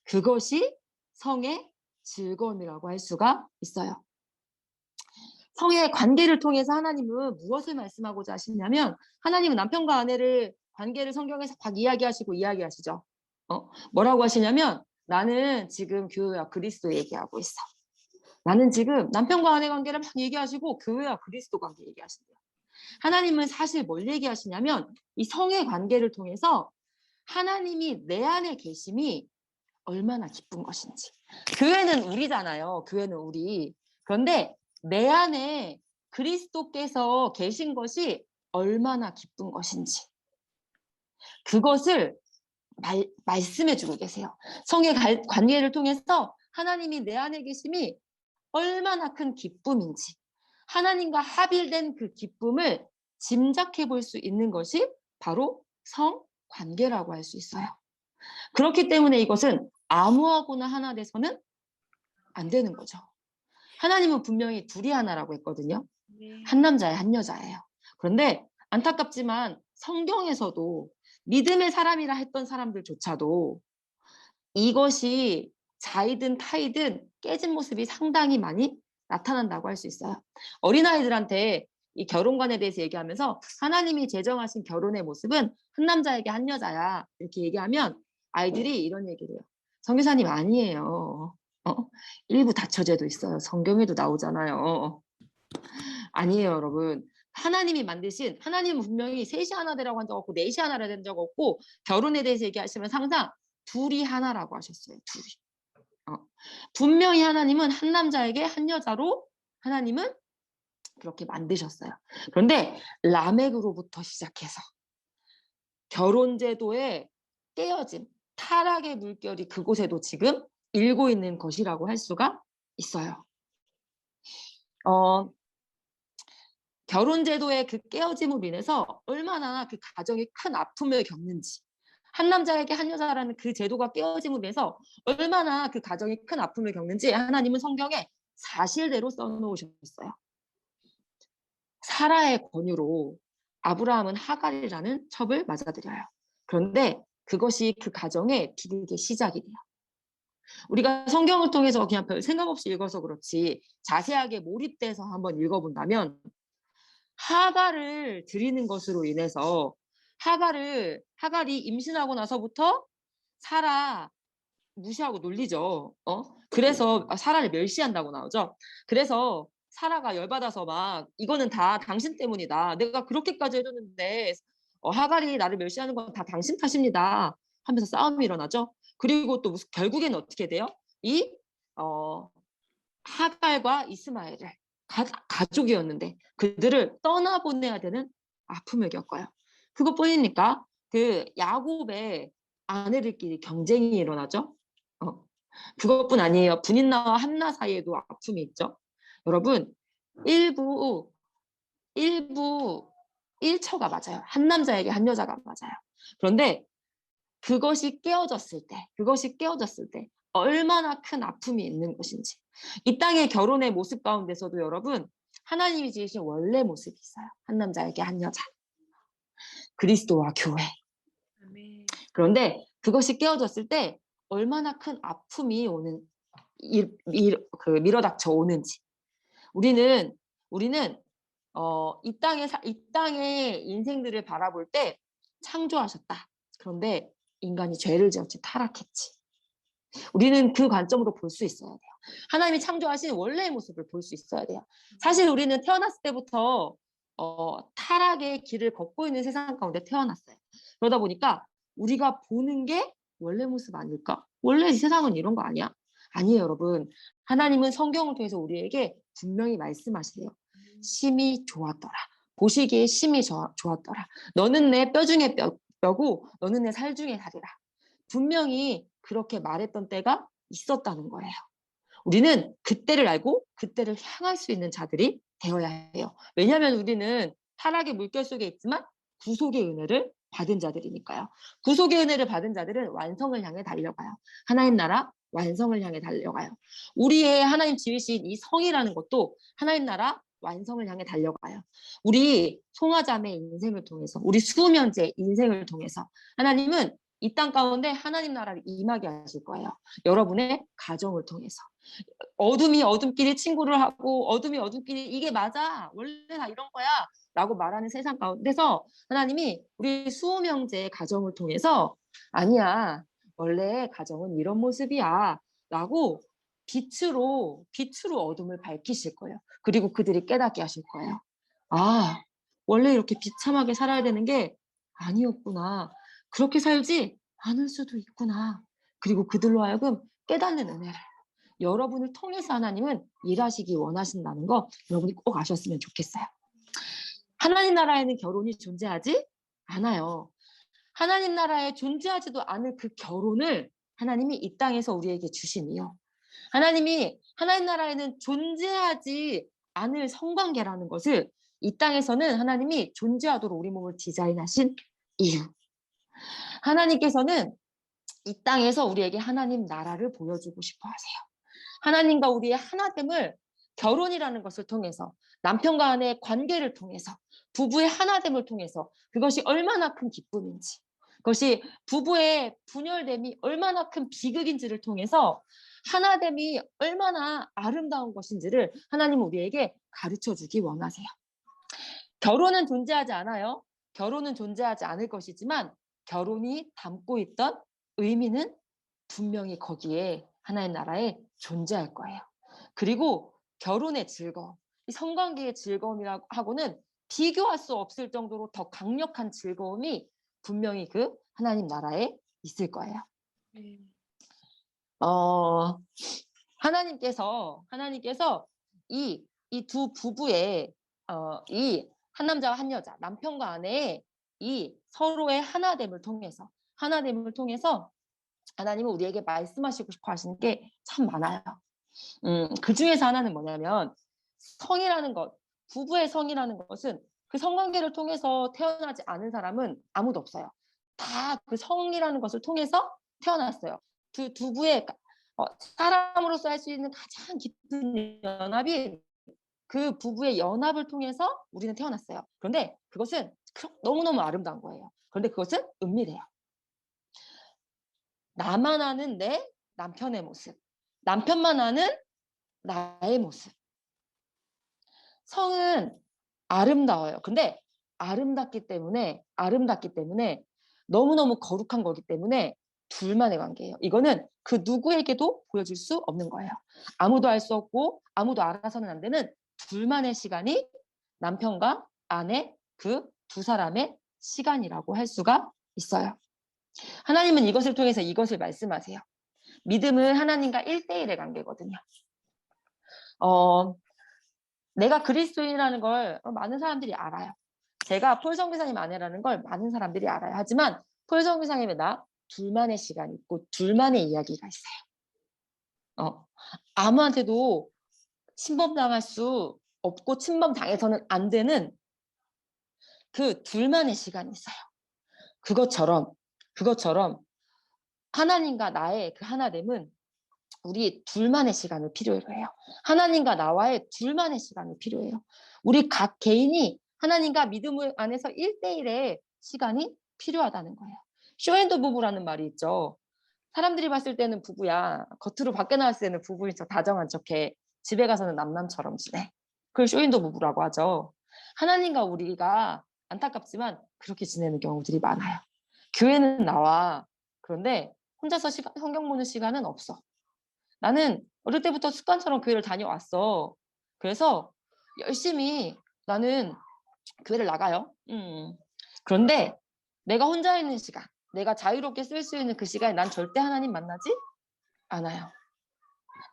그것이 성의 즐거움이라고 할 수가 있어요. 성의 관계를 통해서 하나님은 무엇을 말씀하고자 하시냐면 하나님은 남편과 아내를 관계를 성경에서 막 이야기하시죠. 뭐라고 하시냐면 나는 지금 교회와 그리스도 얘기하고 있어. 나는 지금 남편과 아내 관계를 막 얘기하시고 교회와 그리스도 관계 얘기하신대요. 하나님은 사실 뭘 얘기하시냐면 이 성의 관계를 통해서 하나님이 내 안에 계심이 얼마나 기쁜 것인지. 교회는 우리잖아요. 교회는 우리. 그런데 내 안에 그리스도께서 계신 것이 얼마나 기쁜 것인지. 그것을 말씀해주고 계세요. 성의 관계를 통해서 하나님이 내 안에 계심이 얼마나 큰 기쁨인지. 하나님과 합일된 그 기쁨을 짐작해 볼 수 있는 것이 바로 성관계라고 할 수 있어요. 그렇기 때문에 이것은 아무하고나 하나 돼서는 안 되는 거죠. 하나님은 분명히 둘이 하나라고 했거든요. 한 남자에 한 여자예요. 그런데 안타깝지만 성경에서도 믿음의 사람이라 했던 사람들조차도 이것이 자이든 타이든 깨진 모습이 상당히 많이 나타난다고 할 수 있어요. 어린아이들한테 이 결혼관에 대해서 얘기하면서 하나님이 제정하신 결혼의 모습은 한 남자에게 한 여자야 이렇게 얘기하면 아이들이 이런 얘기를 해요. 성교사님 아니에요. 일부 다처제도 있어요. 성경에도 나오잖아요. 아니에요, 여러분. 하나님은 분명히 셋이 하나 되라고 한 적 없고 넷이 하나 된 적 없고 결혼에 대해서 얘기하시면 항상 둘이 하나라고 하셨어요. 둘이. 분명히 하나님은 한 남자에게 한 여자로 하나님은 그렇게 만드셨어요. 그런데 라멕으로부터 시작해서 결혼제도의 깨어짐, 타락의 물결이 그곳에도 지금 일고 있는 것이라고 할 수가 있어요. 결혼제도의 그 깨어짐으로 인해서 얼마나 그 가정이 큰 아픔을 겪는지, 한 남자에게 한 여자라는 그 제도가 깨어짐으로 인해서 얼마나 그 가정이 큰 아픔을 겪는지 하나님은 성경에 사실대로 써놓으셨어요. 사라의 권유로 아브라함은 하갈이라는 첩을 맞아들여요. 그런데 그것이 그 가정의 비극의 시작이 돼요. 우리가 성경을 통해서 그냥 별 생각 없이 읽어서 그렇지 자세하게 몰입돼서 한번 읽어본다면 하갈을 드리는 것으로 인해서 하갈이 임신하고 나서부터 사라 무시하고 놀리죠. 그래서 사라를 멸시한다고 나오죠. 그래서 사라가 열받아서 막 이거는 다 당신 때문이다. 내가 그렇게까지 해줬는데 하갈이 나를 멸시하는 건 다 당신 탓입니다. 하면서 싸움이 일어나죠. 그리고 또 결국에는 어떻게 돼요? 이 어, 하갈과 이스마엘을 가족이었는데 그들을 떠나보내야 되는 아픔을 겪어요. 그것뿐입니까? 그 야곱의 아내들끼리 경쟁이 일어나죠. 어, 그것뿐 아니에요. 분인나와 함나 사이에도 아픔이 있죠. 여러분, 일부 일처가 맞아요. 한 남자에게 한 여자가 맞아요. 그런데 그것이 깨어졌을 때 얼마나 큰 아픔이 있는 것인지. 이 땅의 결혼의 모습 가운데서도 여러분, 하나님이 지으신 원래 모습이 있어요. 한 남자에게 한 여자. 그리스도와 교회. 그런데 그것이 깨어졌을 때 얼마나 큰 아픔이 밀어닥쳐 오는지. 우리는 이 땅의 인생들을 바라볼 때 창조하셨다. 그런데 인간이 죄를 지었지 타락했지. 우리는 그 관점으로 볼 수 있어야 돼요. 하나님이 창조하신 원래의 모습을 볼 수 있어야 돼요. 사실 우리는 태어났을 때부터 타락의 길을 걷고 있는 세상 가운데 태어났어요. 그러다 보니까 우리가 보는 게 원래 모습 아닐까? 원래 이 세상은 이런 거 아니야? 아니에요, 여러분. 하나님은 성경을 통해서 우리에게 분명히 말씀하시대요. 심히 좋았더라. 보시기에 심히 좋았더라. 너는 내 뼈 중에 뼈고 너는 내 살 중에 살이라. 분명히 그렇게 말했던 때가 있었다는 거예요. 우리는 그때를 알고 그때를 향할 수 있는 자들이 되어야 해요. 왜냐하면 우리는 타락의 물결 속에 있지만 구속의 은혜를 받은 자들이니까요. 구속의 은혜를 받은 자들은 완성을 향해 달려가요. 하나님 나라 완성을 향해 달려가요. 우리의 하나님 지으신 이 성이라는 것도 하나님 나라 완성을 향해 달려가요. 우리 송아자매 인생을 통해서, 우리 수면제 인생을 통해서 하나님은 이 땅 가운데 하나님 나라를 임하게 하실 거예요. 여러분의 가정을 통해서. 어둠이 어둠끼리 친구를 하고 어둠이 어둠끼리 이게 맞아. 원래 다 이런 거야. 라고 말하는 세상 가운데서 하나님이 우리 수호명제의 가정을 통해서 아니야. 원래 가정은 이런 모습이야. 라고 빛으로 어둠을 밝히실 거예요. 그리고 그들이 깨닫게 하실 거예요. 아, 원래 이렇게 비참하게 살아야 되는 게 아니었구나. 그렇게 살지 않을 수도 있구나. 그리고 그들로 하여금 깨닫는 은혜를 여러분을 통해서 하나님은 일하시기 원하신다는 거 여러분이 꼭 아셨으면 좋겠어요. 하나님 나라에는 결혼이 존재하지 않아요. 하나님 나라에 존재하지도 않을 그 결혼을 하나님이 이 땅에서 우리에게 주시니요. 하나님이 하나님 나라에는 존재하지 않을 성관계라는 것을 이 땅에서는 하나님이 존재하도록 우리 몸을 디자인하신 이유. 하나님께서는 이 땅에서 우리에게 하나님 나라를 보여주고 싶어 하세요. 하나님과 우리의 하나됨을 결혼이라는 것을 통해서 남편과 아내의 관계를 통해서 부부의 하나됨을 통해서 그것이 얼마나 큰 기쁨인지 그것이 부부의 분열됨이 얼마나 큰 비극인지를 통해서 하나됨이 얼마나 아름다운 것인지를 하나님은 우리에게 가르쳐주기 원하세요. 결혼은 존재하지 않아요. 결혼은 존재하지 않을 것이지만 결혼이 담고 있던 의미는 분명히 거기에 하나님 나라에 존재할 거예요. 그리고 결혼의 즐거움, 이 성관계의 즐거움이라고 하고는 비교할 수 없을 정도로 더 강력한 즐거움이 분명히 그 하나님 나라에 있을 거예요. 하나님께서 이 두 부부의 이 한 남자와 한 여자, 남편과 아내의 이 서로의 하나됨을 통해서 하나님은 우리에게 말씀하시고 싶어 하시는 게 참 많아요. 그 중에서 하나는 뭐냐면 성이라는 것, 부부의 성이라는 것은 그 성관계를 통해서 태어나지 않은 사람은 아무도 없어요. 다 그 성이라는 것을 통해서 태어났어요. 두 부부의 사람으로서 할 수 있는 가장 깊은 연합이 그 부부의 연합을 통해서 우리는 태어났어요. 그런데 그것은 너무너무 아름다운 거예요. 그런데 그것은 은밀해요. 나만 아는 내 남편의 모습, 남편만 아는 나의 모습. 성은 아름다워요. 근데 아름답기 때문에 너무너무 거룩한 거기 때문에 둘만의 관계예요. 이거는 그 누구에게도 보여줄 수 없는 거예요. 아무도 알 수 없고 아무도 알아서는 안 되는 둘만의 시간이 남편과 아내 그 두 사람의 시간이라고 할 수가 있어요. 하나님은 이것을 통해서 이것을 말씀하세요. 믿음은 하나님과 1대1의 관계거든요. 내가 그리스도인이라는 걸 많은 사람들이 알아요. 제가 폴 선교사님 아내라는 걸 많은 사람들이 알아요. 하지만 폴 선교사님의 나 둘만의 시간이 있고 둘만의 이야기가 있어요. 아무한테도 침범당할 수 없고 침범당해서는 안 되는 그 둘만의 시간이 있어요. 그것처럼 하나님과 나의 그 하나됨은 우리 둘만의 시간을 필요로 해요. 하나님과 나와의 둘만의 시간을 필요해요. 우리 각 개인이 하나님과 믿음 안에서 1대1의 시간이 필요하다는 거예요. 쇼앤더 부부라는 말이 있죠. 사람들이 봤을 때는 부부야. 겉으로 밖에 나왔을 때는 부부인 척 다정한 척해. 집에 가서는 남남처럼 지내. 그걸 쇼앤더 부부라고 하죠. 하나님과 우리가 안타깝지만 그렇게 지내는 경우들이 많아요. 교회는 나와. 그런데 혼자서 성경 보는 시간은 없어. 나는 어릴 때부터 습관처럼 교회를 다녀왔어. 그래서 열심히 나는 교회를 나가요. 그런데 내가 혼자 있는 시간, 내가 자유롭게 쓸 수 있는 그 시간에 난 절대 하나님 만나지 않아요.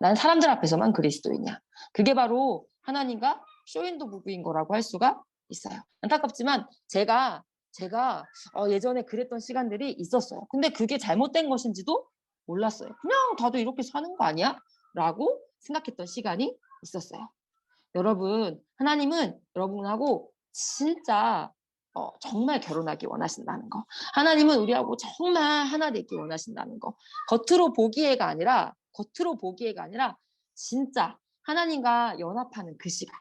난 사람들 앞에서만 그리스도이냐. 그게 바로 하나님과 쇼윈도 부부인 거라고 할 수가 있어요. 안타깝지만 제가 예전에 그랬던 시간들이 있었어요. 근데 그게 잘못된 것인지도 몰랐어요. 그냥 다들 이렇게 사는 거 아니야? 라고 생각했던 시간이 있었어요. 여러분, 하나님은 여러분하고 진짜 정말 결혼하기 원하신다는 거. 하나님은 우리하고 정말 하나 되기 원하신다는 거. 겉으로 보기에가 아니라 진짜 하나님과 연합하는 그 시간.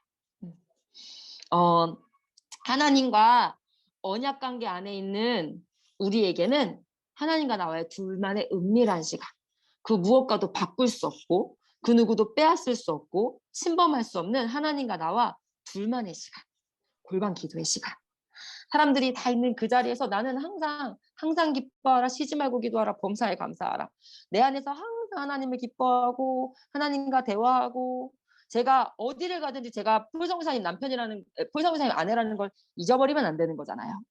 하나님과 언약 관계 안에 있는 우리에게는 하나님과 나와의 둘만의 은밀한 시간. 그 무엇과도 바꿀 수 없고 그 누구도 빼앗을 수 없고 침범할 수 없는 하나님과 나와 둘만의 시간. 골방 기도의 시간. 사람들이 다 있는 그 자리에서 나는 항상 기뻐하라, 쉬지 말고 기도하라, 범사에 감사하라. 내 안에서 항상 하나님을 기뻐하고 하나님과 대화하고 제가 어디를 가든지 제가 폴성사님 남편이라는 폴성사님 아내라는 걸 잊어버리면 안 되는 거잖아요.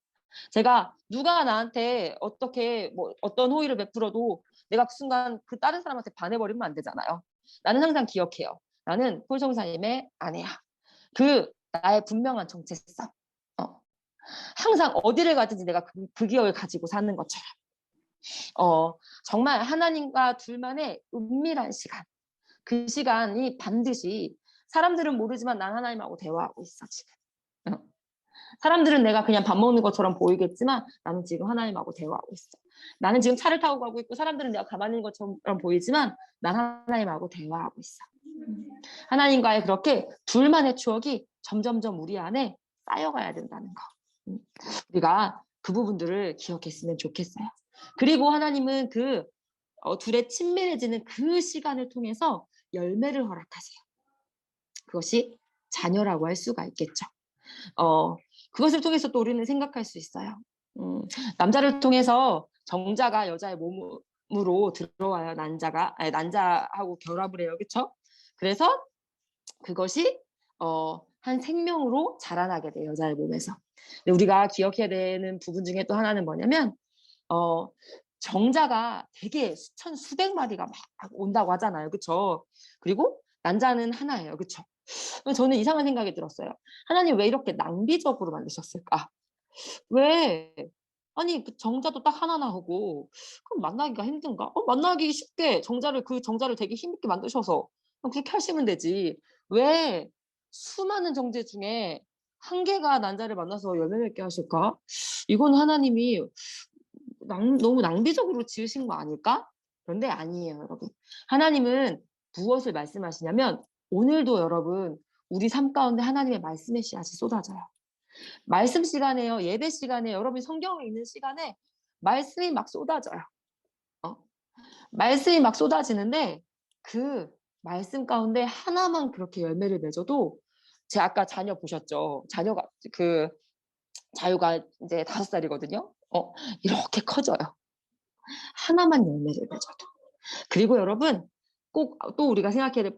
제가 누가 나한테 어떻게 어떤 호의를 베풀어도 내가 그 순간 그 다른 사람한테 반해버리면 안 되잖아요. 나는 항상 기억해요. 나는 폴성사님의 아내야. 그 나의 분명한 정체성. 항상 어디를 가든지 내가 그 기억을 가지고 사는 것처럼. 정말 하나님과 둘만의 은밀한 시간. 그 시간이 반드시 사람들은 모르지만 난 하나님하고 대화하고 있어 지금. 사람들은 내가 그냥 밥 먹는 것처럼 보이겠지만 나는 지금 하나님하고 대화하고 있어. 나는 지금 차를 타고 가고 있고 사람들은 내가 가만히 있는 것처럼 보이지만 난 하나님하고 대화하고 있어. 하나님과의 그렇게 둘만의 추억이 점점점 우리 안에 쌓여가야 된다는 거. 우리가 그 부분들을 기억했으면 좋겠어요. 그리고 하나님은 그 둘의 친밀해지는 그 시간을 통해서 열매를 허락하세요. 그것이 자녀라고 할 수가 있겠죠. 그것을 통해서 또 우리는 생각할 수 있어요. 남자를 통해서 정자가 여자의 몸으로 들어와요. 난자하고 결합을 해요. 그렇죠? 그래서 그것이 한 생명으로 자라나게 돼요. 여자의 몸에서. 근데 우리가 기억해야 되는 부분 중에 또 하나는 뭐냐면 정자가 되게 수백 마리가 막 온다고 하잖아요. 그렇죠? 그리고 난자는 하나예요. 그렇죠? 저는 이상한 생각이 들었어요. 하나님 왜 이렇게 낭비적으로 만드셨을까? 왜? 아니 그 정자도 딱 하나 나오고 그럼 만나기가 힘든가? 만나기 쉽게 그 정자를 되게 힘있게 만드셔서 그렇게 하시면 되지. 왜 수많은 정제 중에 한 개가 난자를 만나서 열매 맺게 하실까? 이건 하나님이 너무 낭비적으로 지으신 거 아닐까? 그런데 아니에요, 여러분. 하나님은 무엇을 말씀하시냐면 오늘도 여러분 우리 삶 가운데 하나님의 말씀의 씨앗이 쏟아져요. 말씀 시간에요, 예배 시간에 여러분이 성경에 있는 시간에 말씀이 막 쏟아져요. 말씀이 막 쏟아지는데 그 말씀 가운데 하나만 그렇게 열매를 맺어도 제 아까 자녀 보셨죠? 자녀가 그 자유가 이제 5살이거든요. 이렇게 커져요. 하나만 열매를 맺어도. 그리고 여러분 꼭 또 우리가 생각해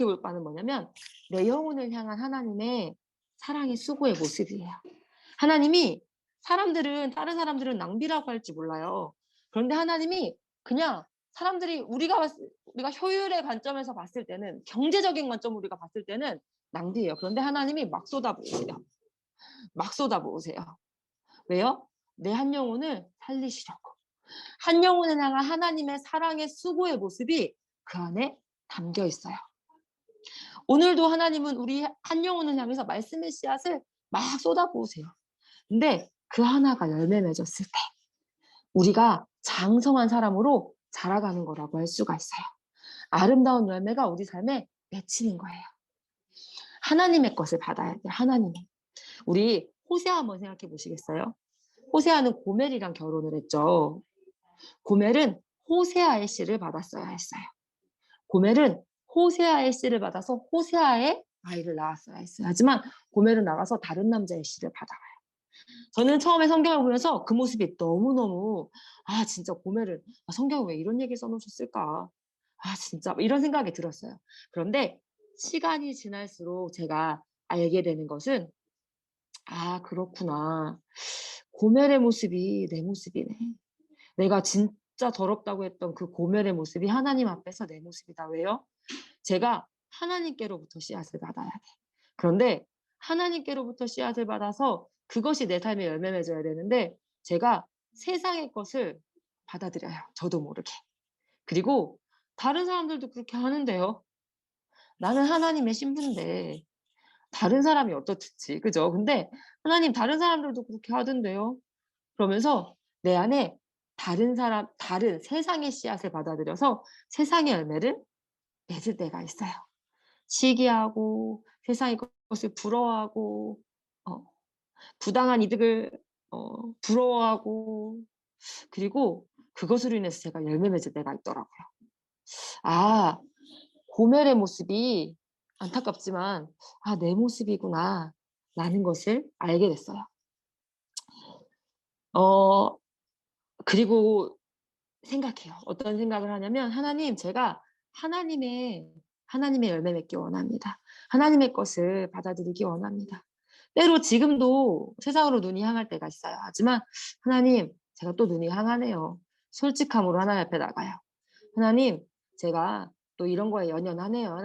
볼 바는 뭐냐면 내 영혼을 향한 하나님의 사랑의 수고의 모습이에요. 하나님이 다른 사람들은 낭비라고 할지 몰라요. 그런데 하나님이 그냥 사람들이 우리가 효율의 관점에서 봤을 때는 경제적인 관점으로 우리가 봤을 때는 낭비예요. 그런데 하나님이 막 쏟아부으세요. 막 쏟아부으세요. 왜요? 내 한 영혼을 살리시려고. 한 영혼을 향한 하나님의 사랑의 수고의 모습이 그 안에 담겨 있어요. 오늘도 하나님은 우리 한 영혼을 향해서 말씀의 씨앗을 막 쏟아부으세요. 근데 그 하나가 열매 맺었을 때 우리가 장성한 사람으로 자라가는 거라고 할 수가 있어요. 아름다운 열매가 우리 삶에 맺히는 거예요. 하나님의 것을 받아야 돼요. 하나님이. 우리 호세아 한번 생각해 보시겠어요? 호세아는 고멜이랑 결혼을 했죠. 고멜은 호세아의 씨를 받았어야 했어요. 고멜은 호세아의 씨를 받아서 호세아의 아이를 낳았어야 했어요. 하지만 고멜은 나가서 다른 남자의 씨를 받아와요. 저는 처음에 성경을 보면서 그 모습이 너무너무 진짜 고멜은 성경에 왜 이런 얘기 써놓으셨을까? 진짜 이런 생각이 들었어요. 그런데 시간이 지날수록 제가 알게 되는 것은 그렇구나. 고멜의 모습이 내 모습이네. 내가 진짜 더럽다고 했던 그 고멜의 모습이 하나님 앞에서 내 모습이다. 왜요? 제가 하나님께로부터 씨앗을 받아야 돼. 그런데 하나님께로부터 씨앗을 받아서 그것이 내 삶에 열매 맺어야 되는데 제가 세상의 것을 받아들여요. 저도 모르게. 그리고 다른 사람들도 그렇게 하는데요. 나는 하나님의 신부인데 다른 사람이 어떻지? 그죠? 근데 하나님 다른 사람들도 그렇게 하던데요. 그러면서 내 안에 다른 세상의 씨앗을 받아들여서 세상의 열매를 맺을 때가 있어요. 시기하고 세상의 것을 부러워하고 부당한 이득을 부러워하고 그리고 그것으로 인해서 제가 열매 맺을 때가 있더라고요. 고멜의 모습이 안타깝지만 내 모습이구나 라는 것을 알게 됐어요. 그리고 생각해요. 어떤 생각을 하냐면 제가 하나님의 열매 맺기 원합니다. 하나님의 것을 받아들이기 원합니다. 때로 지금도 세상으로 눈이 향할 때가 있어요. 하지만 하나님, 제가 또 눈이 향하네요. 솔직함으로 하나님 앞에 나가요. 하나님, 제가 또 이런 거에 연연하네요.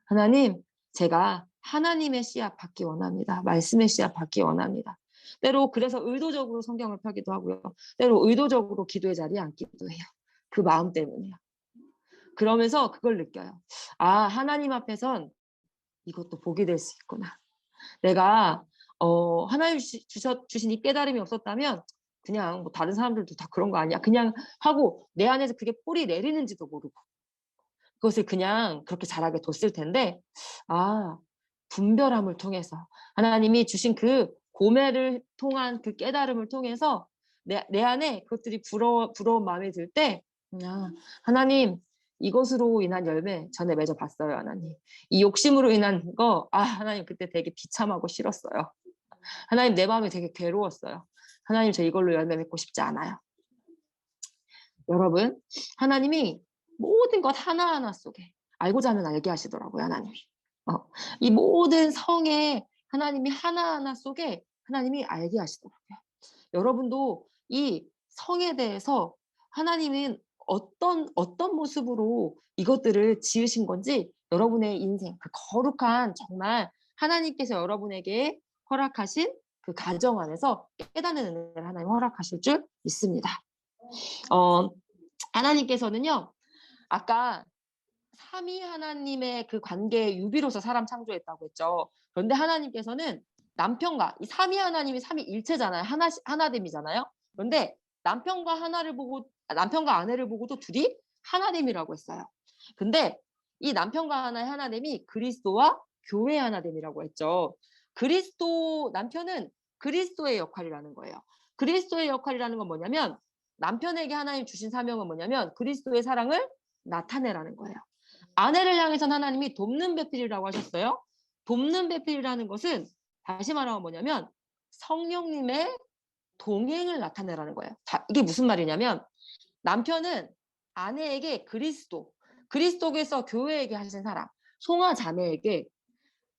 하나님, 제가 하나님의 씨앗 받기 원합니다. 말씀의 씨앗 받기 원합니다. 때로 그래서 의도적으로 성경을 펴기도 하고요. 때로 의도적으로 기도의 자리에 앉기도 해요. 그 마음 때문에요. 그러면서 그걸 느껴요. 하나님 앞에선 이것도 복이 될 수 있구나. 내가 하나님 주신 이 깨달음이 없었다면 그냥 뭐 다른 사람들도 다 그런 거 아니야. 그냥 하고 내 안에서 그게 뿌리 내리는지도 모르고 그것을 그냥 그렇게 자라게 뒀을 텐데 분별함을 통해서 하나님이 주신 그 고매를 통한 그 깨달음을 통해서 내 안에 그것들이 부러운 마음이 들 때 하나님 이것으로 인한 열매 전에 맺어봤어요. 하나님 이 욕심으로 인한 거 하나님 그때 되게 비참하고 싫었어요. 하나님 내 마음이 되게 괴로웠어요. 하나님 저 이걸로 열매 맺고 싶지 않아요. 여러분 하나님이 모든 것 하나하나 속에 알고자 하면 알게 하시더라고요. 하나님이 이 모든 성에 하나님이 하나하나 속에 하나님이 알게 하시더라고요. 여러분도 이 성에 대해서 하나님은 어떤 모습으로 이것들을 지으신 건지 여러분의 인생 그 거룩한 정말 하나님께서 여러분에게 허락하신 그 가정 안에서 깨닫는 은혜를 하나님 허락하실 줄 믿습니다. 하나님께서는요 아까 삼위 하나님의 그 관계에 유비로서 사람 창조했다고 했죠. 그런데 하나님께서는 남편과 이 삼위 하나님이 삼위일체잖아요. 하나됨이잖아요. 그런데 남편과 아내를 보고도 둘이 하나됨이라고 했어요. 근데 이 남편과 하나의 하나됨이 그리스도와 교회의 하나됨이라고 했죠. 남편은 그리스도의 역할이라는 거예요. 그리스도의 역할이라는 건 뭐냐면 남편에게 하나님 주신 사명은 뭐냐면 그리스도의 사랑을 나타내라는 거예요. 아내를 향해선 하나님이 돕는 배필이라고 하셨어요. 돕는 배필이라는 것은 다시 말하면 뭐냐면 성령님의 동행을 나타내라는 거예요. 이게 무슨 말이냐면 남편은 아내에게 그리스도께서 교회에게 하신 사랑, 송아 자매에게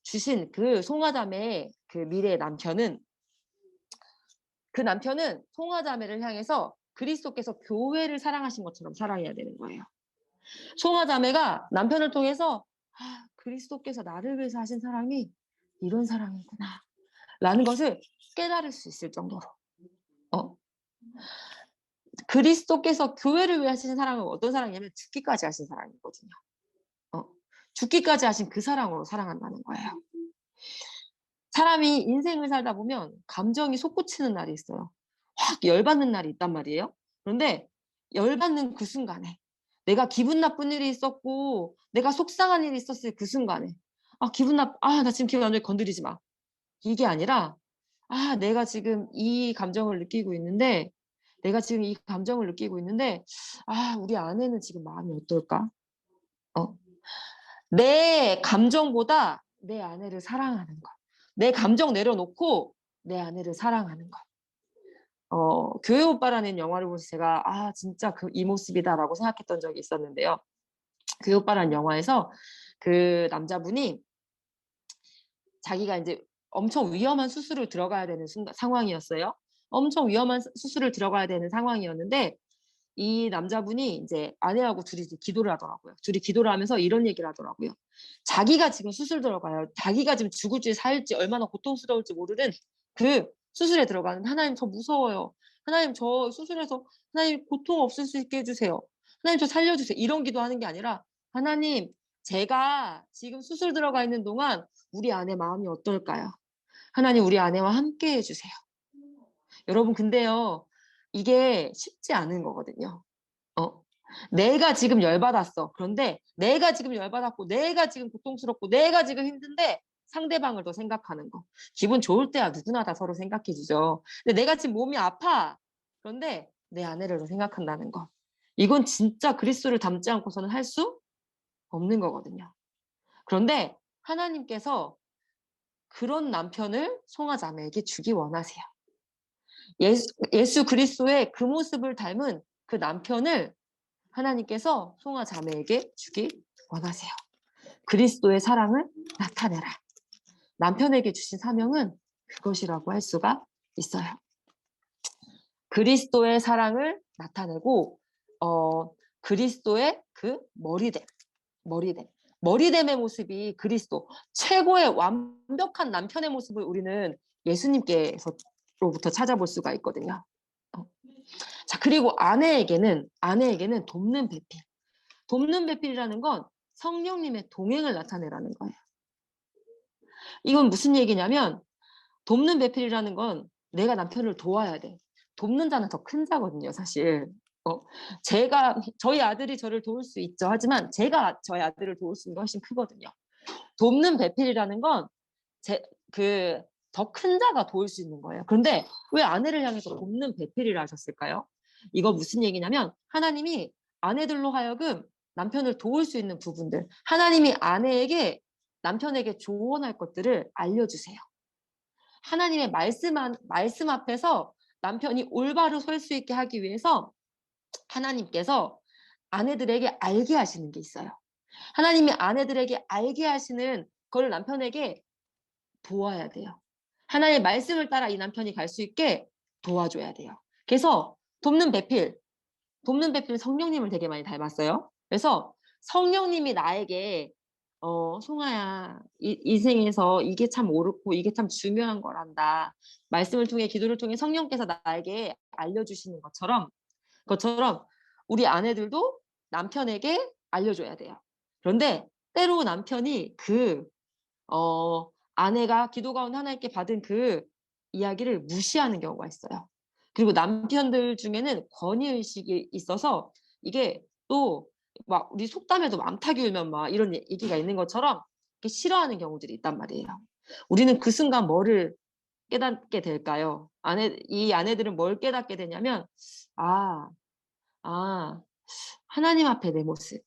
주신 그 송아 자매의 그 미래의 남편은 그 남편은 송아 자매를 향해서 그리스도께서 교회를 사랑하신 것처럼 사랑해야 되는 거예요. 송아 자매가 남편을 통해서 그리스도께서 나를 위해서 하신 사랑이 이런 사랑이구나 라는 것을 깨달을 수 있을 정도로 어, 그리스도께서 교회를 위해 하신 사랑은 어떤 사랑이냐면 죽기까지 하신 사랑이거든요. 죽기까지 하신 그 사랑으로 사랑한다는 거예요. 사람이 인생을 살다 보면 감정이 솟구치는 날이 있어요. 확 열받는 날이 있단 말이에요. 그런데 열받는 그 순간에 내가 기분 나쁜 일이 있었고 내가 속상한 일이 있었을 그 순간에 나 지금 기분 안 좋게 건드리지 마. 이게 아니라 내가 지금 이 감정을 느끼고 있는데 우리 아내는 지금 마음이 어떨까? 내 감정보다 내 아내를 사랑하는 것. 내 감정 내려놓고 내 아내를 사랑하는 것. 교회 오빠라는 영화를 보면서 제가 진짜 이 모습이다라고 생각했던 적이 있었는데요. 교회 오빠라는 영화에서 그 남자분이 자기가 이제 엄청 위험한 수술을 들어가야 되는 상황이었어요. 엄청 위험한 수술을 들어가야 되는 상황이었는데 이 남자분이 이제 아내하고 둘이 기도를 하더라고요. 둘이 기도를 하면서 이런 얘기를 하더라고요. 자기가 지금 수술 들어가요. 자기가 지금 죽을지 살지 얼마나 고통스러울지 모르는 그 수술에 들어가는 하나님 저 무서워요. 하나님 저 수술해서 하나님 고통 없을 수 있게 해주세요. 하나님 저 살려주세요. 이런 기도하는 게 아니라 하나님 제가 지금 수술 들어가 있는 동안 우리 아내 마음이 어떨까요? 하나님 우리 아내와 함께 해주세요. 여러분 근데요. 이게 쉽지 않은 거거든요. 내가 지금 열받았어. 그런데 내가 지금 열받았고 내가 지금 고통스럽고 내가 지금 힘든데 상대방을 더 생각하는 거. 기분 좋을 때야 누구나 다 서로 생각해 주죠. 근데 내가 지금 몸이 아파. 그런데 내 아내를 더 생각한다는 거. 이건 진짜 그리스도를 닮지 않고서는 할 수 없는 거거든요. 그런데 하나님께서 그런 남편을 송아 자매에게 주기 원하세요. 예수 그리스도의 그 모습을 닮은 그 남편을 하나님께서 송아 자매에게 주기 원하세요. 그리스도의 사랑을 나타내라. 남편에게 주신 사명은 그것이라고 할 수가 있어요. 그리스도의 사랑을 나타내고 그리스도의 그 머리됨의 모습이 그리스도 최고의 완벽한 남편의 모습을 우리는 예수님께서로부터 찾아볼 수가 있거든요. 자, 그리고 아내에게는 돕는 배필이라는 건 성령님의 동행을 나타내라는 거예요. 이건 무슨 얘기냐면 돕는 배필이라는 건 내가 남편을 도와야 돼. 돕는 자는 더 큰 자거든요, 사실. 저희 아들이 저를 도울 수 있죠. 하지만 제가 저희 아들을 도울 수 있는 건 훨씬 크거든요. 돕는 배필이라는 건 더 큰 자가 도울 수 있는 거예요. 그런데 왜 아내를 향해서 돕는 배필이라 하셨을까요? 이거 무슨 얘기냐면 하나님이 아내들로 하여금 남편을 도울 수 있는 부분들, 하나님이 아내에게 남편에게 조언할 것들을 알려주세요. 하나님의 말씀 앞에서 남편이 올바로 설 수 있게 하기 위해서 하나님께서 아내들에게 알게 하시는 게 있어요. 하나님이 아내들에게 알게 하시는 그걸 남편에게 도와야 돼요. 하나님의 말씀을 따라 이 남편이 갈 수 있게 도와줘야 돼요. 그래서 돕는 배필 성령님을 되게 많이 닮았어요. 그래서 성령님이 나에게 송아야 인생에서 이게 참 옳고 이게 참 중요한 거란다. 말씀을 통해 기도를 통해 성령께서 나에게 알려주시는 것처럼 우리 아내들도 남편에게 알려줘야 돼요. 그런데 때로 남편이 아내가 기도 가운데 하나님께 받은 그 이야기를 무시하는 경우가 있어요. 그리고 남편들 중에는 권위의식이 있어서 이게 또 막 우리 속담에도 맘타기 울면 막 이런 얘기가 있는 것처럼 싫어하는 경우들이 있단 말이에요. 우리는 그 순간 뭐를 깨닫게 될까요? 이 아내들은 뭘 깨닫게 되냐면, 아, 아, 하나님 앞에 내 모습.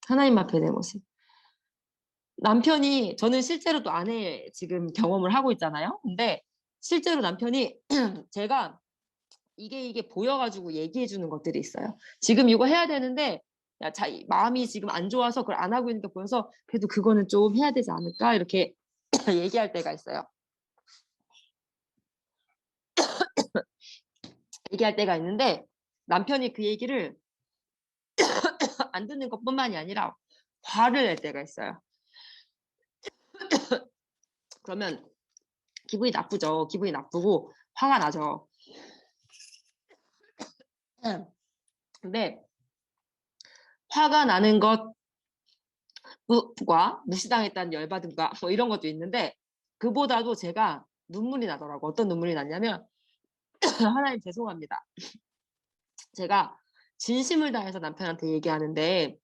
하나님 앞에 내 모습. 남편이, 저는 실제로 또 아내 지금 경험을 하고 있잖아요. 근데 실제로 남편이 제가 이게 보여가지고 얘기해 주는 것들이 있어요. 지금 이거 해야 되는데, 야, 마음이 지금 안 좋아서 그걸 안 하고 있는 게 보여서 그래도 그거는 좀 해야 되지 않을까? 이렇게 얘기할 때가 있어요. 얘기할 때가 있는데 남편이 그 얘기를 안 듣는 것뿐만이 아니라 화를 낼 때가 있어요. 그러면 기분이 나쁘죠. 기분이 나쁘고 화가 나죠. 근데 화가 나는 것과 무시당했다는 열받음과 뭐 이런 것도 있는데 그보다도 제가 눈물이 나더라고. 어떤 눈물이 났냐면 하나님 죄송합니다. 제가 진심을 다해서 남편한테 얘기하는데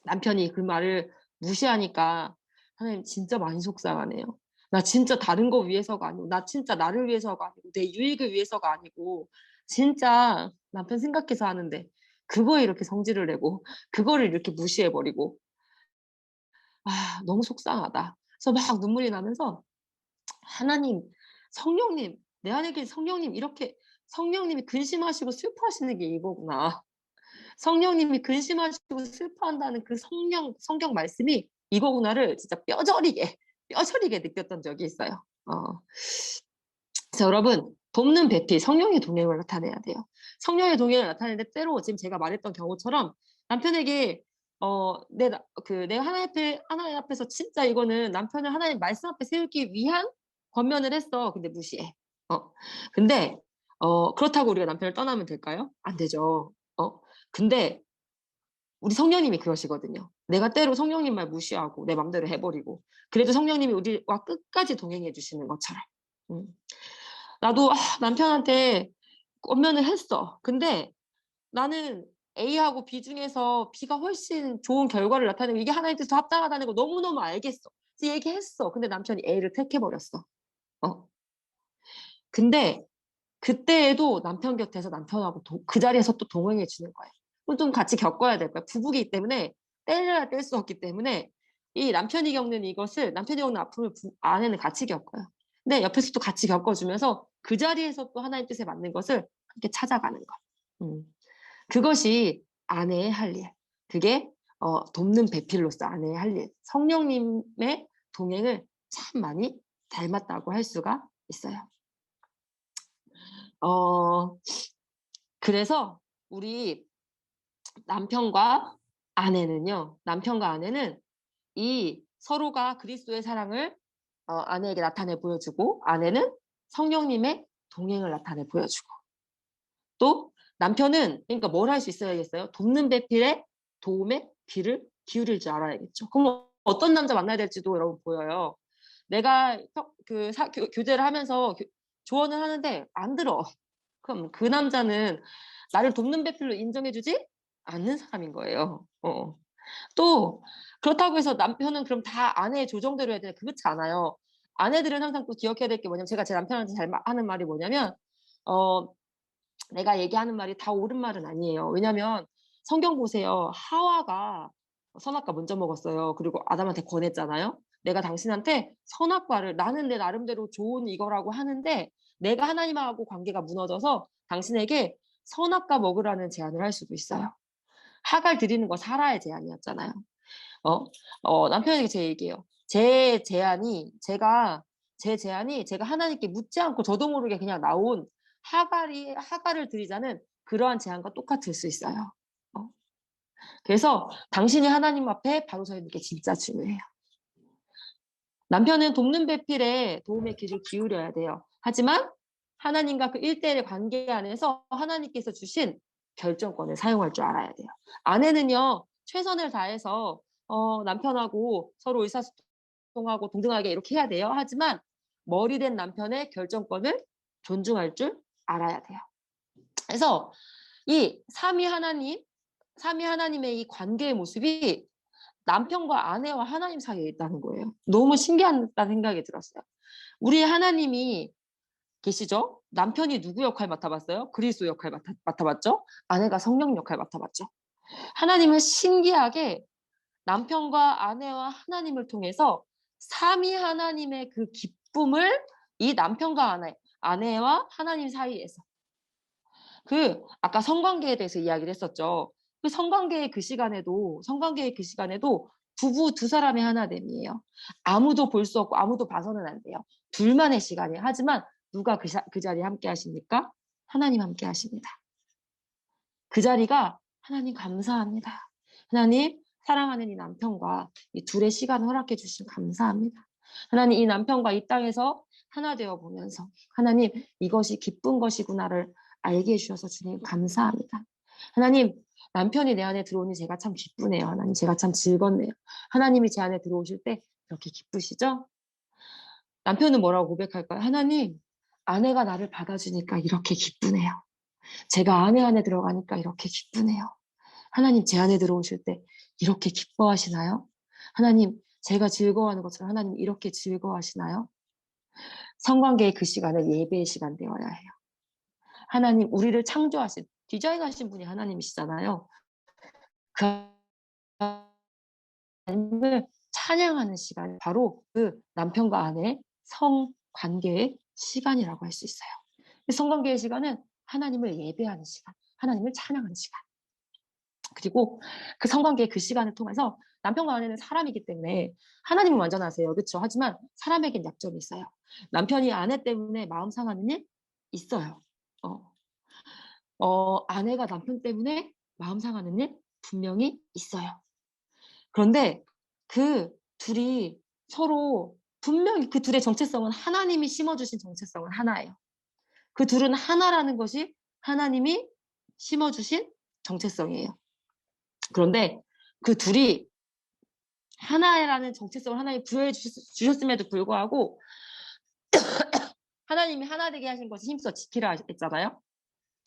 남편이 그 말을 무시하니까 하나님 진짜 많이 속상하네요. 나 진짜 다른 거 위해서가 아니고 나 진짜 나를 위해서가 아니고 내 유익을 위해서가 아니고 진짜 남편 생각해서 하는데 그거에 이렇게 성질을 내고 그거를 이렇게 무시해버리고 너무 속상하다. 그래서 막 눈물이 나면서 하나님, 성령님, 내 안에 계신 성령님 이렇게 성령님이 근심하시고 슬퍼하시는 게 이거구나. 성령님이 근심하시고 슬퍼한다는 그 성경 말씀이 이거구나를 진짜 뼈저리게 느꼈던 적이 있어요. 그래서 여러분, 돕는 배필, 성령의 동행을 나타내야 돼요. 성령의 동행을 나타내는데 때로 지금 제가 말했던 경우처럼 남편에게 내가 하나님 앞에서 진짜 이거는 남편을 하나님 말씀 앞에 세우기 위한 권면을 했어. 근데 무시해. 근데 그렇다고 우리가 남편을 떠나면 될까요? 안 되죠. 근데 우리 성령님이 그러시거든요. 내가 때로 성령님 말 무시하고 내 맘대로 해버리고 그래도 성령님이 우리와 끝까지 동행해 주시는 것처럼. 음. 나도 남편한테 권면을 했어. 근데 나는 A하고 B 중에서 B가 훨씬 좋은 결과를 나타내고 이게 하나님 뜻에 합당하다는 거 너무너무 알겠어. 그래서 얘기했어. 근데 남편이 A를 택해버렸어. 어. 근데 그때에도 남편 곁에서 남편하고 그 자리에서 또 동행해 주는 거예요. 그럼 좀 같이 겪어야 될 거야. 부부이기 때문에 떼려야 뗄 수 없기 때문에 이 남편이 겪는 아픔을 아내는 같이 겪어요. 근데 옆에서 또 같이 겪어주면서 그 자리에서 또 하나님 뜻에 맞는 것을 함께 찾아가는 거. 그것이 아내의 할 일. 그게 돕는 배필로서 아내의 할 일. 성령님의 동행을 참 많이 닮았다고 할 수가 있어요. 그래서 우리 남편과 아내는 이 서로가 그리스도의 사랑을 아내에게 나타내 보여주고 아내는 성령님의 동행을 나타내 보여주고 또 남편은 그러니까 뭘 할 수 있어야겠어요? 돕는 배필에 도움에 귀를 기울일 줄 알아야겠죠. 그럼 어떤 남자 만나야 될지도 여러분 보여요. 내가 교제를 하면서 조언을 하는데 안 들어. 그럼 그 남자는 나를 돕는 배필로 인정해주지 않는 사람인 거예요. 또 그렇다고 해서 남편은 그럼 다 아내의 조정대로 해야 되나? 그렇지 않아요. 아내들은 항상 또 기억해야 될 게 뭐냐면 제가 제 남편한테 잘 하는 말이 뭐냐면 어, 내가 얘기하는 말이 다 옳은 말은 아니에요. 왜냐면 성경 보세요. 하와가 선악과 먼저 먹었어요. 그리고 아담한테 권했잖아요. 내가 당신한테 선악과를 나는 내 나름대로 좋은 이거라고 하는데 내가 하나님하고 관계가 무너져서 당신에게 선악과 먹으라는 제안을 할 수도 있어요. 하갈 드리는 거 사라의 제안이었잖아요. 남편에게 제 얘기해요. 제 제안이 제가 하나님께 묻지 않고 저도 모르게 그냥 나온 하갈을 드리자는 그러한 제안과 똑같을 수 있어요. 그래서 당신이 하나님 앞에 바로 서 있는 게 진짜 중요해요. 남편은 돕는 배필에 도움의 귀를 기울여야 돼요. 하지만 하나님과 그 1대1의 관계 안에서 하나님께서 주신 결정권을 사용할 줄 알아야 돼요. 아내는요, 최선을 다해서 남편하고 서로 의사소통하고 동등하게 이렇게 해야 돼요. 하지만 머리된 남편의 결정권을 존중할 줄 알아야 돼요. 그래서 이 삼위 하나님의 이 관계의 모습이 남편과 아내와 하나님 사이에 있다는 거예요. 너무 신기하다는 생각이 들었어요. 우리 하나님이 계시죠? 남편이 누구 역할 맡아봤어요? 그리스도 역할 맡아봤죠? 아내가 성령 역할 맡아봤죠. 하나님은 신기하게 남편과 아내와 하나님을 통해서 삼위 하나님의 그 기쁨을 이 남편과 아내와 하나님 사이에서 아까 성관계에 대해서 이야기를 했었죠. 성관계의 그 시간에도 부부 두 사람의 하나됨이에요. 아무도 볼 수 없고 아무도 봐서는 안 돼요. 둘만의 시간이에요. 하지만 누가 그 자리에 함께 하십니까? 하나님 함께 하십니다. 그 자리가 하나님 감사합니다. 하나님 사랑하는 이 남편과 이 둘의 시간을 허락해 주신 감사합니다. 하나님 이 남편과 이 땅에서 하나 되어 보면서 하나님 이것이 기쁜 것이구나를 알게 해주셔서 주님 감사합니다. 하나님 남편이 내 안에 들어오니 제가 참 기쁘네요. 하나님 제가 참 즐겁네요. 하나님이 제 안에 들어오실 때 이렇게 기쁘시죠? 남편은 뭐라고 고백할까요? 하나님 아내가 나를 받아주니까 이렇게 기쁘네요. 제가 아내 안에 들어가니까 이렇게 기쁘네요. 하나님 제 안에 들어오실 때 이렇게 기뻐하시나요? 하나님 제가 즐거워하는 것처럼 하나님 이렇게 즐거워하시나요? 성관계의 그 시간은 예배의 시간 되어야 해요. 하나님 우리를 창조하신 디자인하신 분이 하나님이시잖아요. 그 하나님을 찬양하는 시간 바로 그 남편과 아내의 성관계의 시간이라고 할 수 있어요. 성관계의 시간은 하나님을 예배하는 시간, 하나님을 찬양하는 시간. 그리고 그 성관계의 그 시간을 통해서 남편과 아내는 사람이기 때문에 하나님은 완전하세요. 그렇죠? 하지만 사람에겐 약점이 있어요. 남편이 아내 때문에 마음 상하는 일 있어요. 아내가 남편 때문에 마음 상하는 일 분명히 있어요. 그런데 그 둘이 서로 분명히 그 둘의 정체성은 하나님이 심어주신 정체성은 하나예요. 그 둘은 하나라는 것이 하나님이 심어주신 정체성이에요. 그런데 그 둘이 하나라는 정체성을 하나님이 부여해 주셨음에도 불구하고 하나님이 하나 되게 하신 것을 힘써 지키라 했잖아요.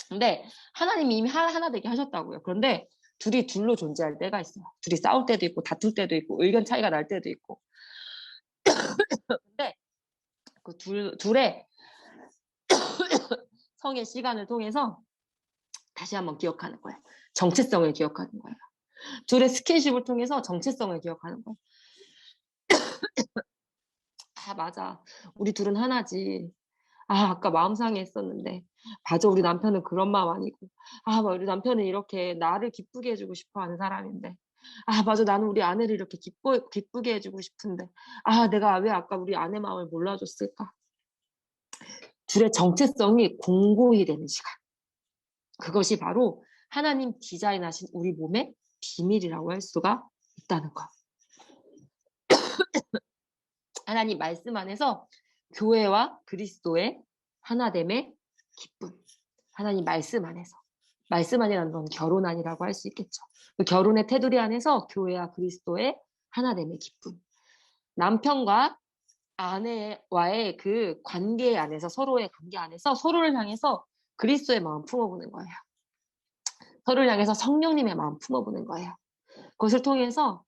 근데 하나님이 이미 하나 되게 하셨다고요. 그런데 둘이 둘로 존재할 때가 있어요. 둘이 싸울 때도 있고 다툴 때도 있고 의견 차이가 날 때도 있고. 근데 그 둘의 성의 시간을 통해서 다시 한번 기억하는 거예요. 정체성을 기억하는 거예요. 둘의 스킨십을 통해서 정체성을 기억하는 거예요. 아, 맞아. 우리 둘은 하나지. 아, 아까 마음 상해했었는데. 맞아, 우리 남편은 그런 마음 아니고. 아, 우리 남편은 이렇게 나를 기쁘게 해주고 싶어 하는 사람인데. 아, 맞아, 나는 우리 아내를 이렇게 기쁘게 해주고 싶은데. 아, 내가 왜 아까 우리 아내 마음을 몰라줬을까? 둘의 정체성이 공고히 되는 시간. 그것이 바로 하나님 디자인하신 우리 몸의 비밀이라고 할 수가 있다는 것. 하나님 말씀 안에서 교회와 그리스도의 하나됨의 기쁨. 하나님 말씀 안에서. 말씀 안이라는 건 결혼 안이라고 할 수 있겠죠. 그 결혼의 테두리 안에서 교회와 그리스도의 하나됨의 기쁨. 남편과 아내와의 그 관계 안에서 서로의 관계 안에서 서로를 향해서 그리스도의 마음 품어보는 거예요. 서로를 향해서 성령님의 마음 품어보는 거예요. 그것을 통해서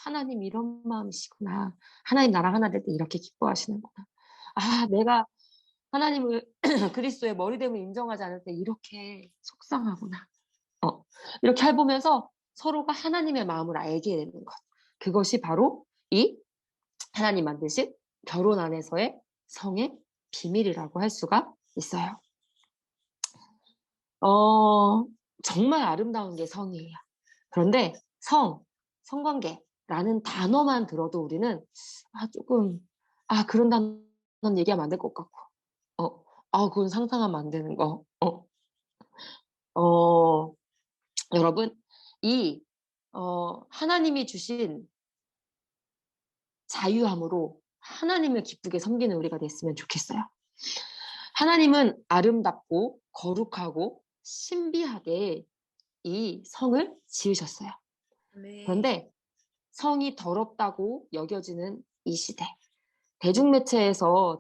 하나님 이런 마음이시구나. 하나님 나랑 하나 될 때 이렇게 기뻐하시는구나. 아, 내가 하나님을 그리스도의 머리됨을 인정하지 않을 때 이렇게 속상하구나. 이렇게 해보면서 서로가 하나님의 마음을 알게 되는 것. 그것이 바로 이 하나님 만드신 결혼 안에서의 성의 비밀이라고 할 수가 있어요. 정말 아름다운 게 성이에요. 그런데 성관계라는 단어만 들어도 우리는 조금 그런 단어는 얘기하면 안 될 것 같고 그건 상상하면 안 되는 거. 여러분 이 하나님이 주신 자유함으로 하나님을 기쁘게 섬기는 우리가 됐으면 좋겠어요. 하나님은 아름답고 거룩하고 신비하게 이 성을 지으셨어요. 네. 그런데 성이 더럽다고 여겨지는 이 시대. 대중매체에서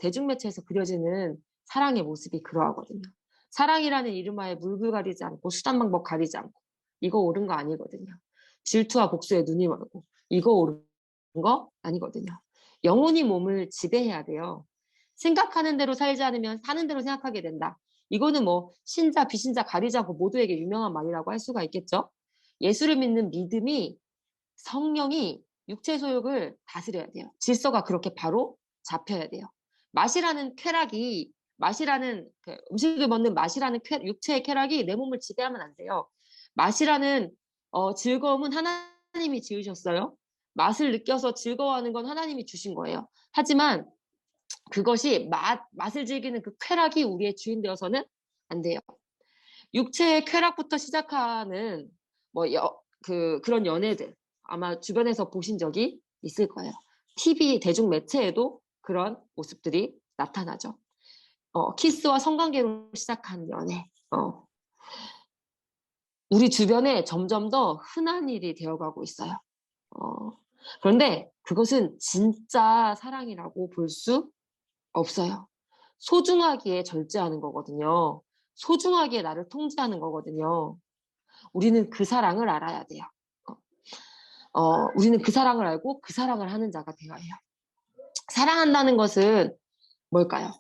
그려지는 사랑의 모습이 그러하거든요. 사랑이라는 이름하에 물불 가리지 않고 수단 방법 가리지 않고 이거 옳은 거 아니거든요. 질투와 복수에 눈이 멀고 이거 옳은 거 아니거든요. 영혼이 몸을 지배해야 돼요. 생각하는 대로 살지 않으면 사는 대로 생각하게 된다. 이거는 뭐 신자 비신자 가리지 않고 모두에게 유명한 말이라고 할 수가 있겠죠. 예수를 믿는 믿음이 성령이 육체 소욕을 다스려야 돼요. 질서가 그렇게 바로 잡혀야 돼요. 맛이라는 그 음식을 먹는 맛이라는 육체의 쾌락이 내 몸을 지배하면 안 돼요. 맛이라는 즐거움은 하나님이 지으셨어요. 맛을 느껴서 즐거워하는 건 하나님이 주신 거예요. 하지만 그것이 맛을 즐기는 그 쾌락이 우리의 주인 되어서는 안 돼요. 육체의 쾌락부터 시작하는 그런 연애들 아마 주변에서 보신 적이 있을 거예요. TV 대중 매체에도 그런 모습들이 나타나죠. 키스와 성관계로 시작한 연애. 우리 주변에 점점 더 흔한 일이 되어가고 있어요. 그런데 그것은 진짜 사랑이라고 볼 수 없어요. 소중하기에 절제하는 거거든요. 소중하기에 나를 통제하는 거거든요. 우리는 그 사랑을 알아야 돼요. 우리는 그 사랑을 알고 그 사랑을 하는 자가 되어야 해요. 사랑한다는 것은 뭘까요?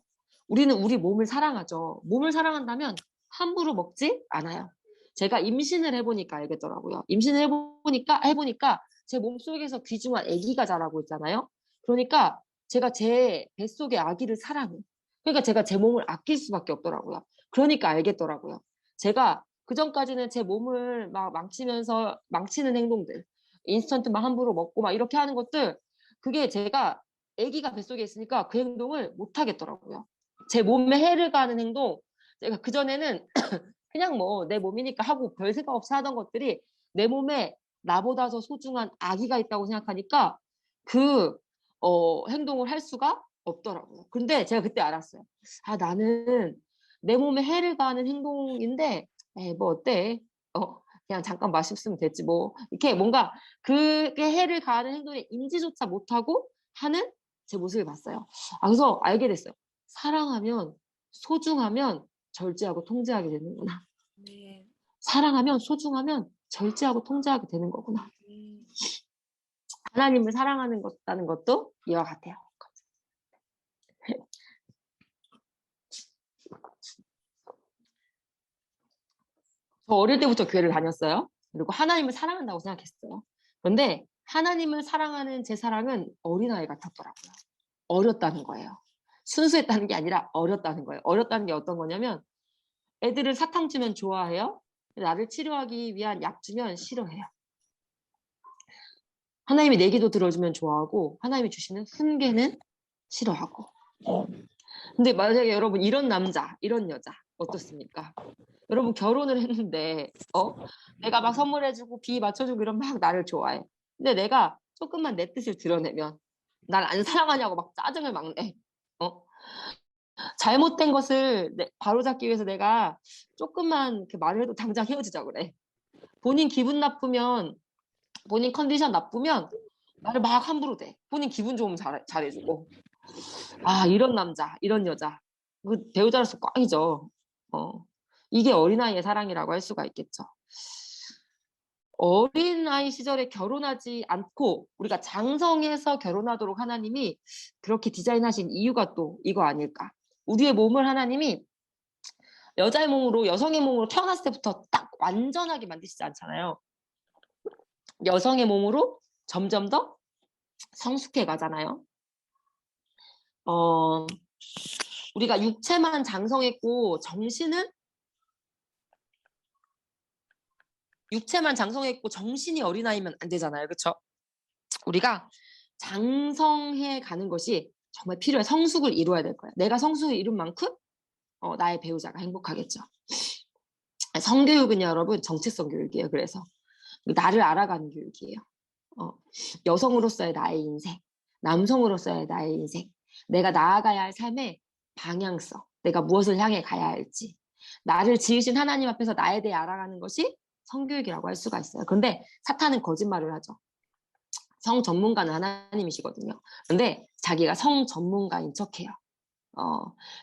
우리는 우리 몸을 사랑하죠. 몸을 사랑한다면 함부로 먹지 않아요. 제가 임신을 해보니까 알겠더라고요. 임신을 해보니까 제 몸속에서 귀중한 아기가 자라고 있잖아요. 그러니까 제가 제 뱃속의 아기를 사랑해요. 그러니까 제가 제 몸을 아낄 수밖에 없더라고요. 그러니까 알겠더라고요. 제가 그전까지는 제 몸을 막 망치는 행동들, 인스턴트 막 함부로 먹고 막 이렇게 하는 것들, 그게 제가 아기가 뱃속에 있으니까 그 행동을 못 하겠더라고요. 제 몸에 해를 가하는 행동, 제가 그전에는 그냥 뭐 내 몸이니까 하고 별 생각 없이 하던 것들이 내 몸에 나보다 더 소중한 아기가 있다고 생각하니까 그 행동을 할 수가 없더라고요. 근데 제가 그때 알았어요. 아, 나는 내 몸에 해를 가하는 행동인데 뭐 어때? 그냥 잠깐 맛있으면 됐지 뭐. 이렇게 뭔가 그게 해를 가하는 행동에 인지조차 못하고 하는 제 모습을 봤어요. 그래서 알게 됐어요. 사랑하면 소중하면 절제하고 통제하게 되는구나. 네. 사랑하면 소중하면 절제하고 통제하게 되는 거구나. 하나님을 사랑하는 것다는 것도 이와 같아요. 저 어릴 때부터 교회를 다녔어요. 그리고 하나님을 사랑한다고 생각했어요. 그런데 하나님을 사랑하는 제 사랑은 어린아이 같았더라고요. 어렸다는 거예요. 순수했다는 게 아니라 어렸다는 거예요. 어렸다는 게 어떤 거냐면 애들을 사탕 주면 좋아해요. 나를 치료하기 위한 약 주면 싫어해요. 하나님이 내 기도 들어주면 좋아하고 하나님이 주시는 훈계는 싫어하고. 근데 만약에 여러분 이런 남자, 이런 여자 어떻습니까? 여러분 결혼을 했는데 내가 막 선물해주고 비 맞춰주고 이런 막 나를 좋아해. 근데 내가 조금만 내 뜻을 드러내면 날 안 사랑하냐고 막 짜증을 막 내. 잘못된 것을 바로잡기 위해서 내가 조금만 말을 해도 당장 헤어지자 그래. 본인 기분 나쁘면 본인 컨디션 나쁘면 말을 막 함부로 대. 본인 기분 좋으면 잘해주고. 이런 남자, 이런 여자. 그 배우자로서 꽝이죠. 이게 어린아이의 사랑이라고 할 수가 있겠죠. 어린아이 시절에 결혼하지 않고 우리가 장성해서 결혼하도록 하나님이 그렇게 디자인하신 이유가 또 이거 아닐까. 우리의 몸을 하나님이 여자의 몸으로 여성의 몸으로 태어났을 때부터 딱 완전하게 만드시지 않잖아요. 여성의 몸으로 점점 더 성숙해 가잖아요. 우리가 육체만 장성했고 정신이 어린아이면 안 되잖아요. 그렇죠? 우리가 장성해 가는 것이 정말 필요해. 성숙을 이루어야 될 거야. 내가 성숙을 이룬 만큼 나의 배우자가 행복하겠죠. 성교육은 여러분 정체성 교육이에요. 그래서 나를 알아가는 교육이에요. 여성으로서의 나의 인생, 남성으로서의 나의 인생, 내가 나아가야 할 삶의 방향성, 내가 무엇을 향해 가야 할지, 나를 지으신 하나님 앞에서 나에 대해 알아가는 것이 성교육이라고 할 수가 있어요. 그런데 사탄은 거짓말을 하죠. 성 전문가는 하나님이시거든요. 근데 자기가 성 전문가인 척해요.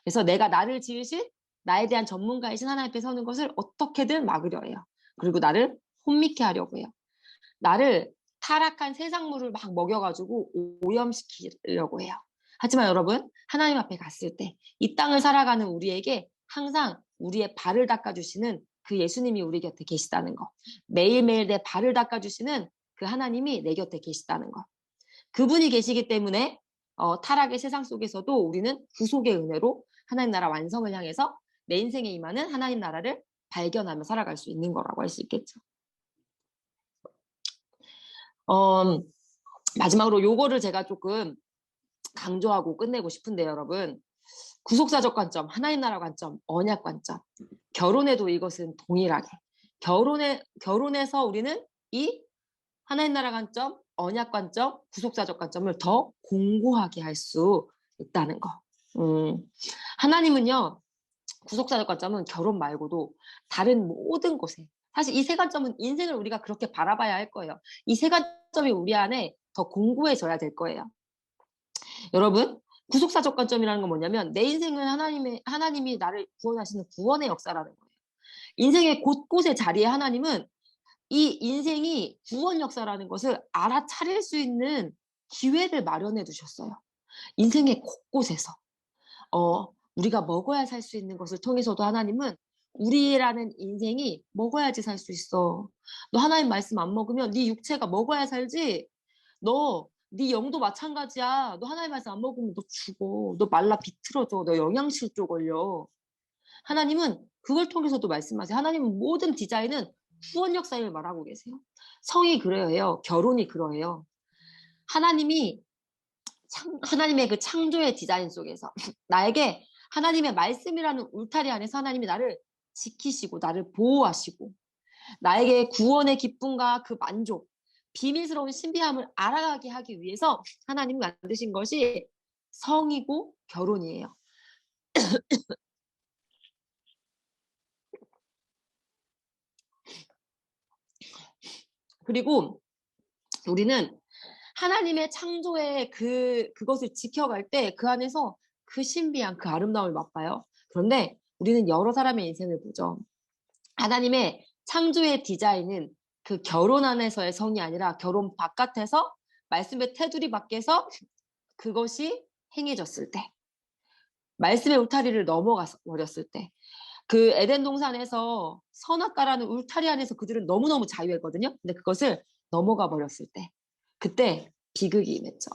그래서 내가 나를 지으신 나에 대한 전문가이신 하나님 앞에 서는 것을 어떻게든 막으려 해요. 그리고 나를 혼미케 하려고 해요. 나를 타락한 세상물을 막 먹여가지고 오염시키려고 해요. 하지만 여러분, 하나님 앞에 갔을 때 이 땅을 살아가는 우리에게 항상 우리의 발을 닦아주시는 그 예수님이 우리 곁에 계시다는 거. 매일매일 내 발을 닦아주시는 그 하나님이 내 곁에 계시다는 거. 그분이 계시기 때문에 타락의 세상 속에서도 우리는 구속의 은혜로 하나님 나라 완성을 향해서 내 인생에 임하는 하나님 나라를 발견하며 살아갈 수 있는 거라고 할 수 있겠죠. 마지막으로 요거를 제가 조금 강조하고 끝내고 싶은데요, 여러분. 구속사적 관점, 하나님 나라 관점, 언약 관점. 결혼에도 이것은 동일하게. 결혼에서 우리는 이 하나님 나라 관점, 언약 관점, 구속사적 관점을 더 공고하게 할 수 있다는 거. 하나님은요, 구속사적 관점은 결혼 말고도 다른 모든 곳에, 사실 이 세 관점은 인생을 우리가 그렇게 바라봐야 할 거예요. 이 세 관점이 우리 안에 더 공고해져야 될 거예요. 여러분, 구속사적 관점이라는 건 뭐냐면 내 인생은 하나님이 나를 구원하시는 구원의 역사라는 거예요. 인생의 곳곳의 자리에 하나님은 이 인생이 구원 역사라는 것을 알아차릴 수 있는 기회를 마련해 두셨어요. 인생의 곳곳에서 우리가 먹어야 살 수 있는 것을 통해서도 하나님은 우리라는 인생이 먹어야지 살 수 있어. 너 하나님 말씀 안 먹으면 네 육체가 먹어야 살지. 네 영도 마찬가지야. 너 하나님 말씀 안 먹으면 너 죽어. 너 말라 비틀어져. 너 영양실조 걸려. 하나님은 그걸 통해서도 말씀하세요. 하나님은 모든 디자인은 후원 역사를 말하고 계세요. 성이 그러해요. 결혼이 그러해요. 하나님의 그 창조의 디자인 속에서 나에게 하나님의 말씀이라는 울타리 안에서 하나님이 나를 지키시고 나를 보호하시고 나에게 구원의 기쁨과 그 만족, 비밀스러운 신비함을 알아가게 하기 위해서 하나님이 만드신 것이 성이고 결혼이에요. 그리고 우리는 하나님의 창조의 그것을 지켜갈 때 그 안에서 그 신비한 그 아름다움을 맛봐요. 그런데 우리는 여러 사람의 인생을 보죠. 하나님의 창조의 디자인은 그 결혼 안에서의 성이 아니라 결혼 바깥에서 말씀의 테두리 밖에서 그것이 행해졌을 때, 말씀의 울타리를 넘어가 버렸을 때, 그 에덴 동산에서 선악과라는 울타리 안에서 그들은 너무너무 자유했거든요. 근데 그것을 넘어가 버렸을 때, 그때 비극이 임했죠.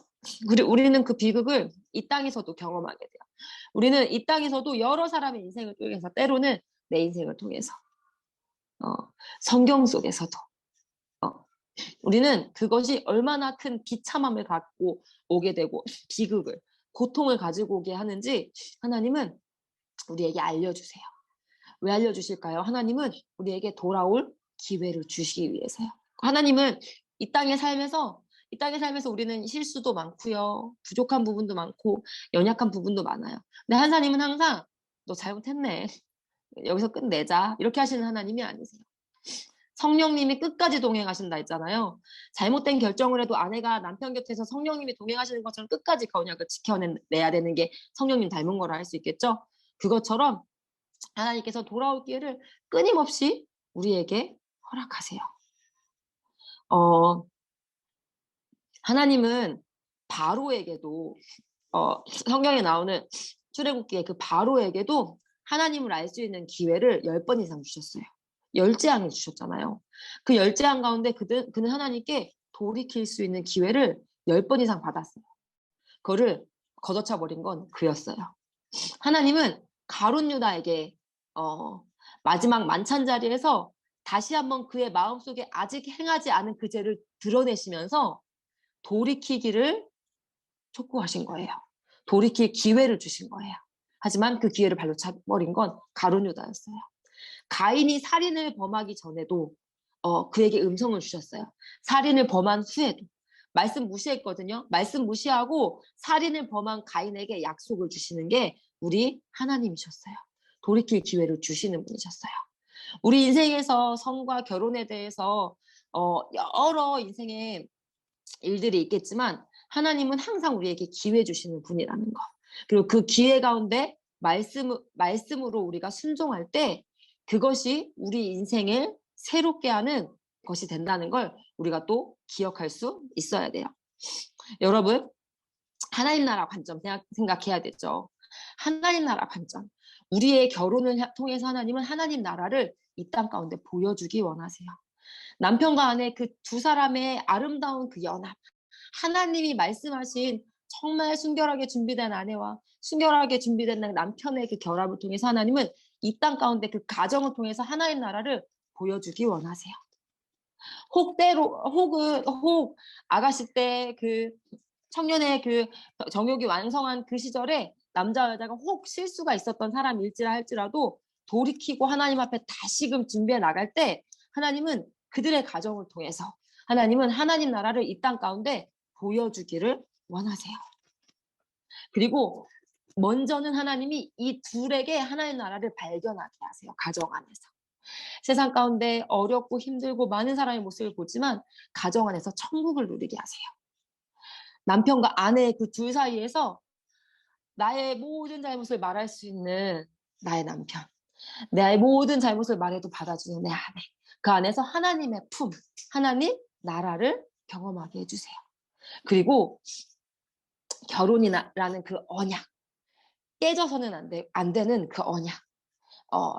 우리는 그 비극을 이 땅에서도 경험하게 돼요. 우리는 이 땅에서도 여러 사람의 인생을 통해서, 때로는 내 인생을 통해서, 성경 속에서도, 우리는 그것이 얼마나 큰 비참함을 갖고 오게 되고 비극을, 고통을 가지고 오게 하는지 하나님은 우리에게 알려주세요. 왜 알려주실까요? 하나님은 우리에게 돌아올 기회를 주시기 위해서요. 하나님은 이 땅에 살면서 우리는 실수도 많고요. 부족한 부분도 많고 연약한 부분도 많아요. 근데 하나님은 항상 너 잘못했네. 여기서 끝내자. 이렇게 하시는 하나님이 아니세요. 성령님이 끝까지 동행하신다 했잖아요. 잘못된 결정을 해도 아내가 남편 곁에서 성령님이 동행하시는 것처럼 끝까지 그 언약을 지켜내야 되는 게 성령님 닮은 거라 할 수 있겠죠. 그것처럼 하나님께서 돌아올 기회를 끊임없이 우리에게 허락하세요. 하나님은 바로에게도 성경에 나오는 출애굽기에 그 바로에게도 하나님을 알 수 있는 기회를 10번 이상 주셨어요. 열재앙을 주셨잖아요. 그 열재앙 가운데 그는 하나님께 돌이킬 수 있는 기회를 10번 이상 받았어요. 그거를 걷어차 버린 건 그였어요. 하나님은 가룟 유다에게 마지막 만찬 자리에서 다시 한번 그의 마음속에 아직 행하지 않은 그 죄를 드러내시면서 돌이키기를 촉구하신 거예요. 돌이킬 기회를 주신 거예요. 하지만 그 기회를 발로 차버린 건 가룟 유다였어요. 가인이 살인을 범하기 전에도 그에게 음성을 주셨어요. 살인을 범한 후에도. 말씀 무시했거든요. 말씀 무시하고 살인을 범한 가인에게 약속을 주시는 게 우리 하나님이셨어요. 돌이킬 기회를 주시는 분이셨어요. 우리 인생에서 성과 결혼에 대해서 여러 인생의 일들이 있겠지만 하나님은 항상 우리에게 기회 주시는 분이라는 거. 그리고 그 기회 가운데 말씀으로 우리가 순종할 때 그것이 우리 인생을 새롭게 하는 것이 된다는 걸 우리가 또 기억할 수 있어야 돼요. 여러분, 하나님 나라 관점 생각해야 되죠. 하나님 나라 관점. 우리의 결혼을 통해서 하나님은 하나님 나라를 이 땅 가운데 보여주기 원하세요. 남편과 아내 그 두 사람의 아름다운 그 연합. 하나님이 말씀하신 정말 순결하게 준비된 아내와 순결하게 준비된 남편의 그 결합을 통해서 하나님은 이 땅 가운데 그 가정을 통해서 하나님 나라를 보여주기 원하세요. 혹 아가씨 때 그 청년의 그 정욕이 완성한 그 시절에 남자 여자가 혹 실수가 있었던 사람일지라 할지라도 돌이키고 하나님 앞에 다시금 준비해 나갈 때 하나님은 그들의 가정을 통해서 하나님은 하나님 나라를 이 땅 가운데 보여주기를 원하세요. 그리고 먼저는 하나님이 이 둘에게 하나님 나라를 발견하게 하세요. 가정 안에서. 세상 가운데 어렵고 힘들고 많은 사람의 모습을 보지만 가정 안에서 천국을 누리게 하세요. 남편과 아내의 그 둘 사이에서 나의 모든 잘못을 말할 수 있는 나의 남편, 나의 모든 잘못을 말해도 받아주는 내 아내, 그 안에서 하나님의 품, 하나님 나라를 경험하게 해주세요. 그리고 결혼이라는 그 언약, 깨져서는 안 되는 그 언약,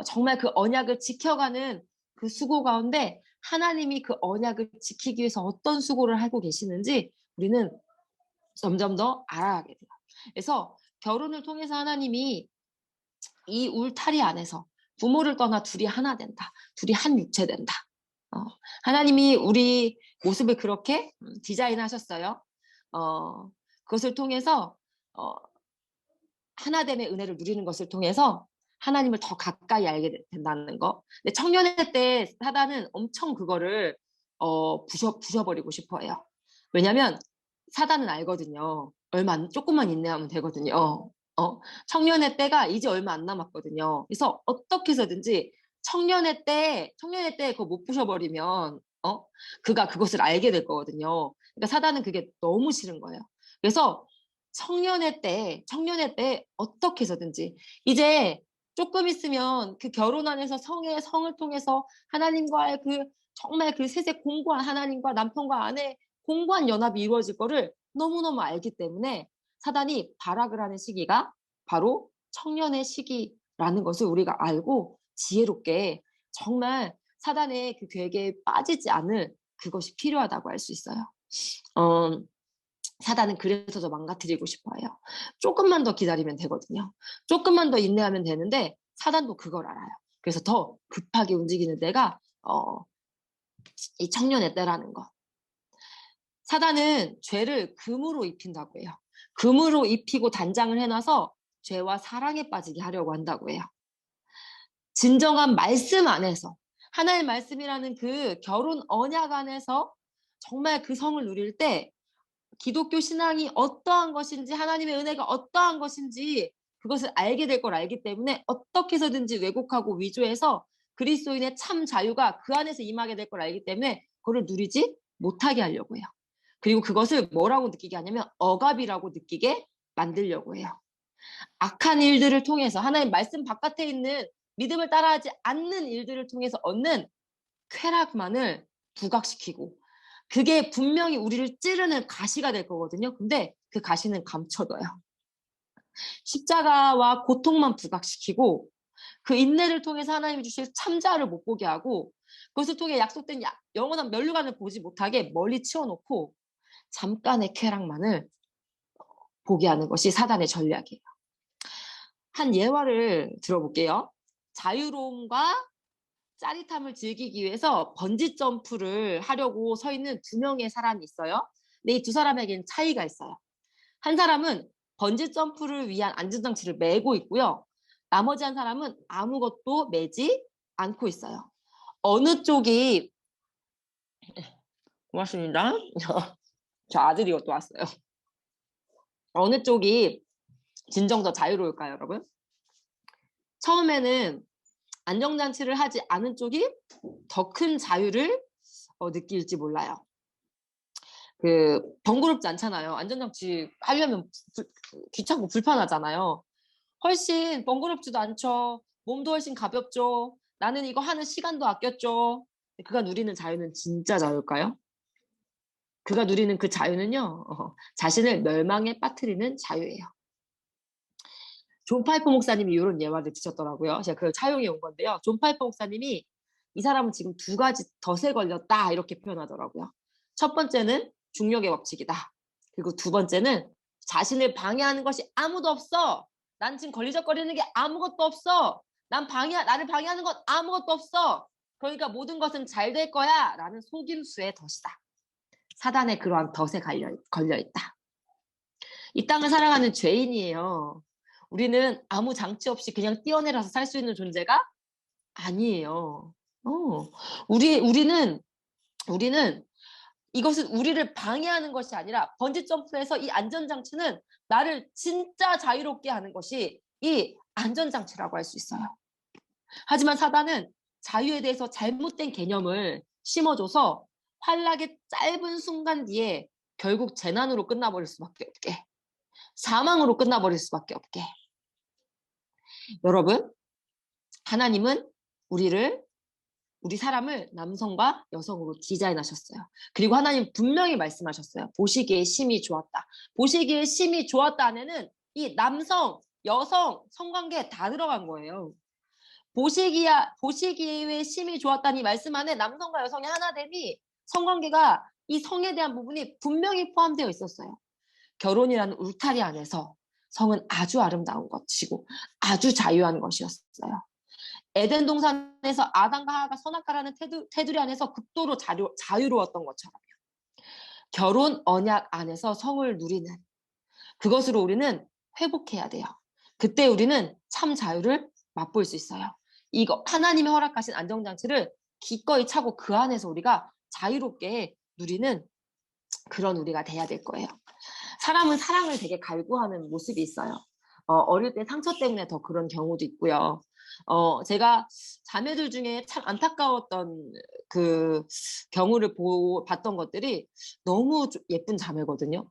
정말 그 언약을 지켜가는 그 수고 가운데 하나님이 그 언약을 지키기 위해서 어떤 수고를 하고 계시는지 우리는 점점 더 알아가게 돼요. 그래서 결혼을 통해서 하나님이 이 울타리 안에서 부모를 떠나 둘이 하나 된다. 둘이 한 육체 된다. 하나님이 우리 모습을 그렇게 디자인하셨어요. 그것을 통해서 하나됨의 은혜를 누리는 것을 통해서 하나님을 더 가까이 알게 된다는 거. 근데 청년의 때 사단은 엄청 그거를 부셔버리고 싶어해요. 왜냐하면 사단은 알거든요. 조금만 인내하면 되거든요. 청년의 때가 이제 얼마 안 남았거든요. 그래서 어떻게 해서든지 청년의 때 그거 못 부셔버리면 그가 그것을 알게 될 거거든요. 그러니까 사단은 그게 너무 싫은 거예요. 그래서 청년의 때 어떻게 해서든지 이제 조금 있으면 그 결혼 안에서 성을 통해서 하나님과의 그 정말 그 세세 공고한 하나님과 남편과 아내 공고한 연합이 이루어질 거를 너무너무 알기 때문에 사단이 발악을 하는 시기가 바로 청년의 시기라는 것을 우리가 알고 지혜롭게 정말 사단의 그 계획에 빠지지 않을 그것이 필요하다고 할 수 있어요. 사단은 그래서 더 망가뜨리고 싶어해요. 조금만 더 기다리면 되거든요. 조금만 더 인내하면 되는데 사단도 그걸 알아요. 그래서 더 급하게 움직이는 때가 이 청년의 때라는 거. 사단은 죄를 금으로 입힌다고 해요. 금으로 입히고 단장을 해놔서 죄와 사랑에 빠지게 하려고 한다고 해요. 진정한 말씀 안에서 하나의 말씀이라는 그 결혼 언약 안에서 정말 그 성을 누릴 때 기독교 신앙이 어떠한 것인지 하나님의 은혜가 어떠한 것인지 그것을 알게 될 걸 알기 때문에 어떻게 해서든지 왜곡하고 위조해서 그리스도인의 참 자유가 그 안에서 임하게 될 걸 알기 때문에 그걸 누리지 못하게 하려고 해요. 그리고 그것을 뭐라고 느끼게 하냐면 억압이라고 느끼게 만들려고 해요. 악한 일들을 통해서 하나님 말씀 바깥에 있는 믿음을 따라하지 않는 일들을 통해서 얻는 쾌락만을 부각시키고 그게 분명히 우리를 찌르는 가시가 될 거거든요. 근데 그 가시는 감춰둬요. 십자가와 고통만 부각시키고 그 인내를 통해서 하나님이 주실 참자를 못 보게 하고 그것을 통해 약속된 영원한 면류관을 보지 못하게 멀리 치워놓고 잠깐의 쾌락만을 보게 하는 것이 사단의 전략이에요. 한 예화를 들어볼게요. 자유로움과 짜릿함을 즐기기 위해서 번지 점프를 하려고 서 있는 두 명의 사람이 있어요. 근데 이 두 사람에게는 차이가 있어요. 한 사람은 번지 점프를 위한 안전장치를 메고 있고요. 나머지 한 사람은 아무것도 메지 않고 있어요. 어느 쪽이 고맙습니다. 저 아들이 이것도 왔어요. 어느 쪽이 진정 더 자유로울까요, 여러분? 처음에는 안전장치를 하지 않은 쪽이 더 큰 자유를 느낄지 몰라요. 번거롭지 않잖아요. 안전장치 하려면 귀찮고 불편하잖아요. 훨씬 번거롭지도 않죠. 몸도 훨씬 가볍죠. 나는 이거 하는 시간도 아꼈죠. 그가 누리는 자유는 진짜 자유일까요? 그가 누리는 그 자유는요, 자신을 멸망에 빠뜨리는 자유예요. 존 파이퍼 목사님이 이런 예화를 드셨더라고요. 제가 그걸 차용해 온 건데요. 존 파이퍼 목사님이 이 사람은 지금 두 가지 덫에 걸렸다 이렇게 표현하더라고요. 첫 번째는 중력의 법칙이다. 그리고 두 번째는 자신을 방해하는 것이 아무도 없어. 난 지금 걸리적거리는 게 아무것도 없어. 나를 방해하는 건 아무것도 없어. 그러니까 모든 것은 잘 될 거야. 라는 속임수의 덫이다. 사단의 그러한 덫에 걸려 있다. 이 땅을 살아가는 죄인이에요. 우리는 아무 장치 없이 그냥 뛰어내려서 살 수 있는 존재가 아니에요. 우리는 이것은 우리를 방해하는 것이 아니라 번지 점프에서 이 안전장치는 나를 진짜 자유롭게 하는 것이 이 안전장치라고 할 수 있어요. 하지만 사단은 자유에 대해서 잘못된 개념을 심어줘서 환락의 짧은 순간 뒤에 결국 재난으로 끝나버릴 수밖에 없게, 사망으로 끝나버릴 수밖에 없게. 여러분, 하나님은 우리 사람을 남성과 여성으로 디자인하셨어요. 그리고 하나님 분명히 말씀하셨어요. 보시기에 심히 좋았다. 보시기에 심히 좋았다 안에는 이 남성, 여성, 성관계 다 들어간 거예요. 보시기에 심히 좋았다니 말씀 안에 남성과 여성의 하나됨이 성관계가 이 성에 대한 부분이 분명히 포함되어 있었어요. 결혼이라는 울타리 안에서 성은 아주 아름다운 것이고 아주 자유한 것이었어요. 에덴 동산에서 아담과 하와가 선악과라는 테두리 안에서 극도로 자유로웠던 것처럼요. 결혼 언약 안에서 성을 누리는 그것으로 우리는 회복해야 돼요. 그때 우리는 참 자유를 맛볼 수 있어요. 이거 하나님이 허락하신 안정장치를 기꺼이 차고 그 안에서 우리가 자유롭게 누리는 그런 우리가 돼야 될 거예요. 사람은 사랑을 되게 갈구하는 모습이 있어요. 어릴 때 상처 때문에 더 그런 경우도 있고요. 제가 자매들 중에 참 안타까웠던 그 경우를 봤던 것들이 너무 예쁜 자매거든요.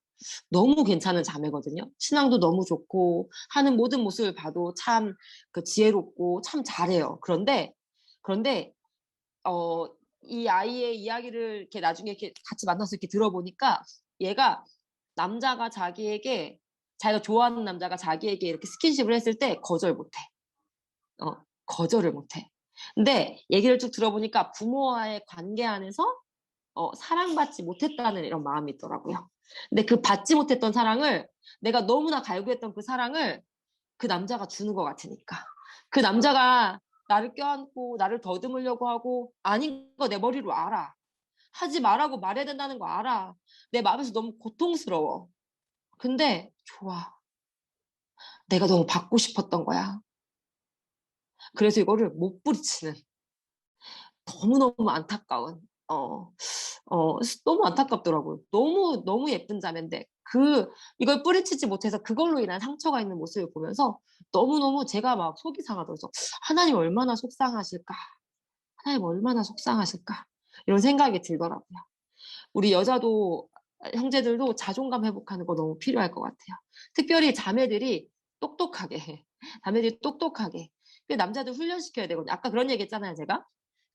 너무 괜찮은 자매거든요. 신앙도 너무 좋고 하는 모든 모습을 봐도 참 그 지혜롭고 참 잘해요. 그런데 이 아이의 이야기를 이렇게 나중에 이렇게 같이 만나서 이렇게 들어보니까 얘가 자기가 좋아하는 남자가 자기에게 이렇게 스킨십을 했을 때 거절 못해. 거절을 못해. 근데 얘기를 쭉 들어보니까 부모와의 관계 안에서 사랑받지 못했다는 이런 마음이 있더라고요. 근데 그 받지 못했던 사랑을 내가 너무나 갈구했던 그 사랑을 그 남자가 주는 것 같으니까. 그 남자가 나를 껴안고 나를 더듬으려고 하고 아닌 거 내 머리로 알아. 하지 말라고 말해야 된다는 거 알아. 내 마음에서 너무 고통스러워. 근데 좋아. 내가 너무 받고 싶었던 거야. 그래서 이거를 못 부리치는 너무너무 안타까운 너무 안타깝더라고요. 너무 예쁜 자매인데 이걸 뿌리치지 못해서 그걸로 인한 상처가 있는 모습을 보면서 너무너무 제가 막 속이 상하더라고요. 하나님 얼마나 속상하실까? 하나님 얼마나 속상하실까? 이런 생각이 들더라고요. 우리 여자도 형제들도 자존감 회복하는 거 너무 필요할 것 같아요. 특별히 자매들이 똑똑하게 자매들이 똑똑하게 남자들 훈련시켜야 되거든요. 아까 그런 얘기 했잖아요. 제가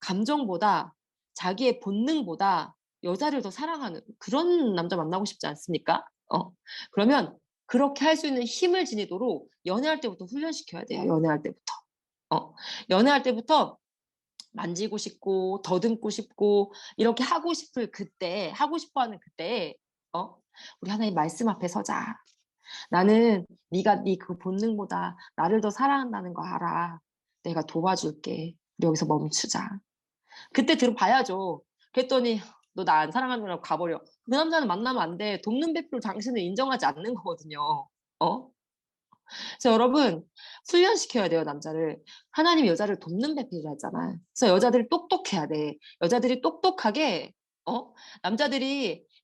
감정보다 자기의 본능보다 여자를 더 사랑하는 그런 남자 만나고 싶지 않습니까? 그러면 그렇게 할 수 있는 힘을 지니도록 연애할 때부터 훈련시켜야 돼요. 연애할 때부터. 연애할 때부터 만지고 싶고 더듬고 싶고 이렇게 하고 싶어하는 그때 우리 하나님 말씀 앞에 서자. 나는 네가 네 그 본능보다 나를 더 사랑한다는 거 알아. 내가 도와줄게. 우리 여기서 멈추자. 그때 들어봐야죠. 그랬더니 너 나 안 사랑하느라고 가버려. 그 남자는 만나면 안 돼. 돕는 배필로 당신을 인정하지 않는 거거든요. 그래서 여러분 훈련시켜야 돼요. 남자를. 하나님 여자를 돕는 배필이라 했잖아요. 그래서 여자들이 똑똑해야 돼. 여자들이 똑똑하게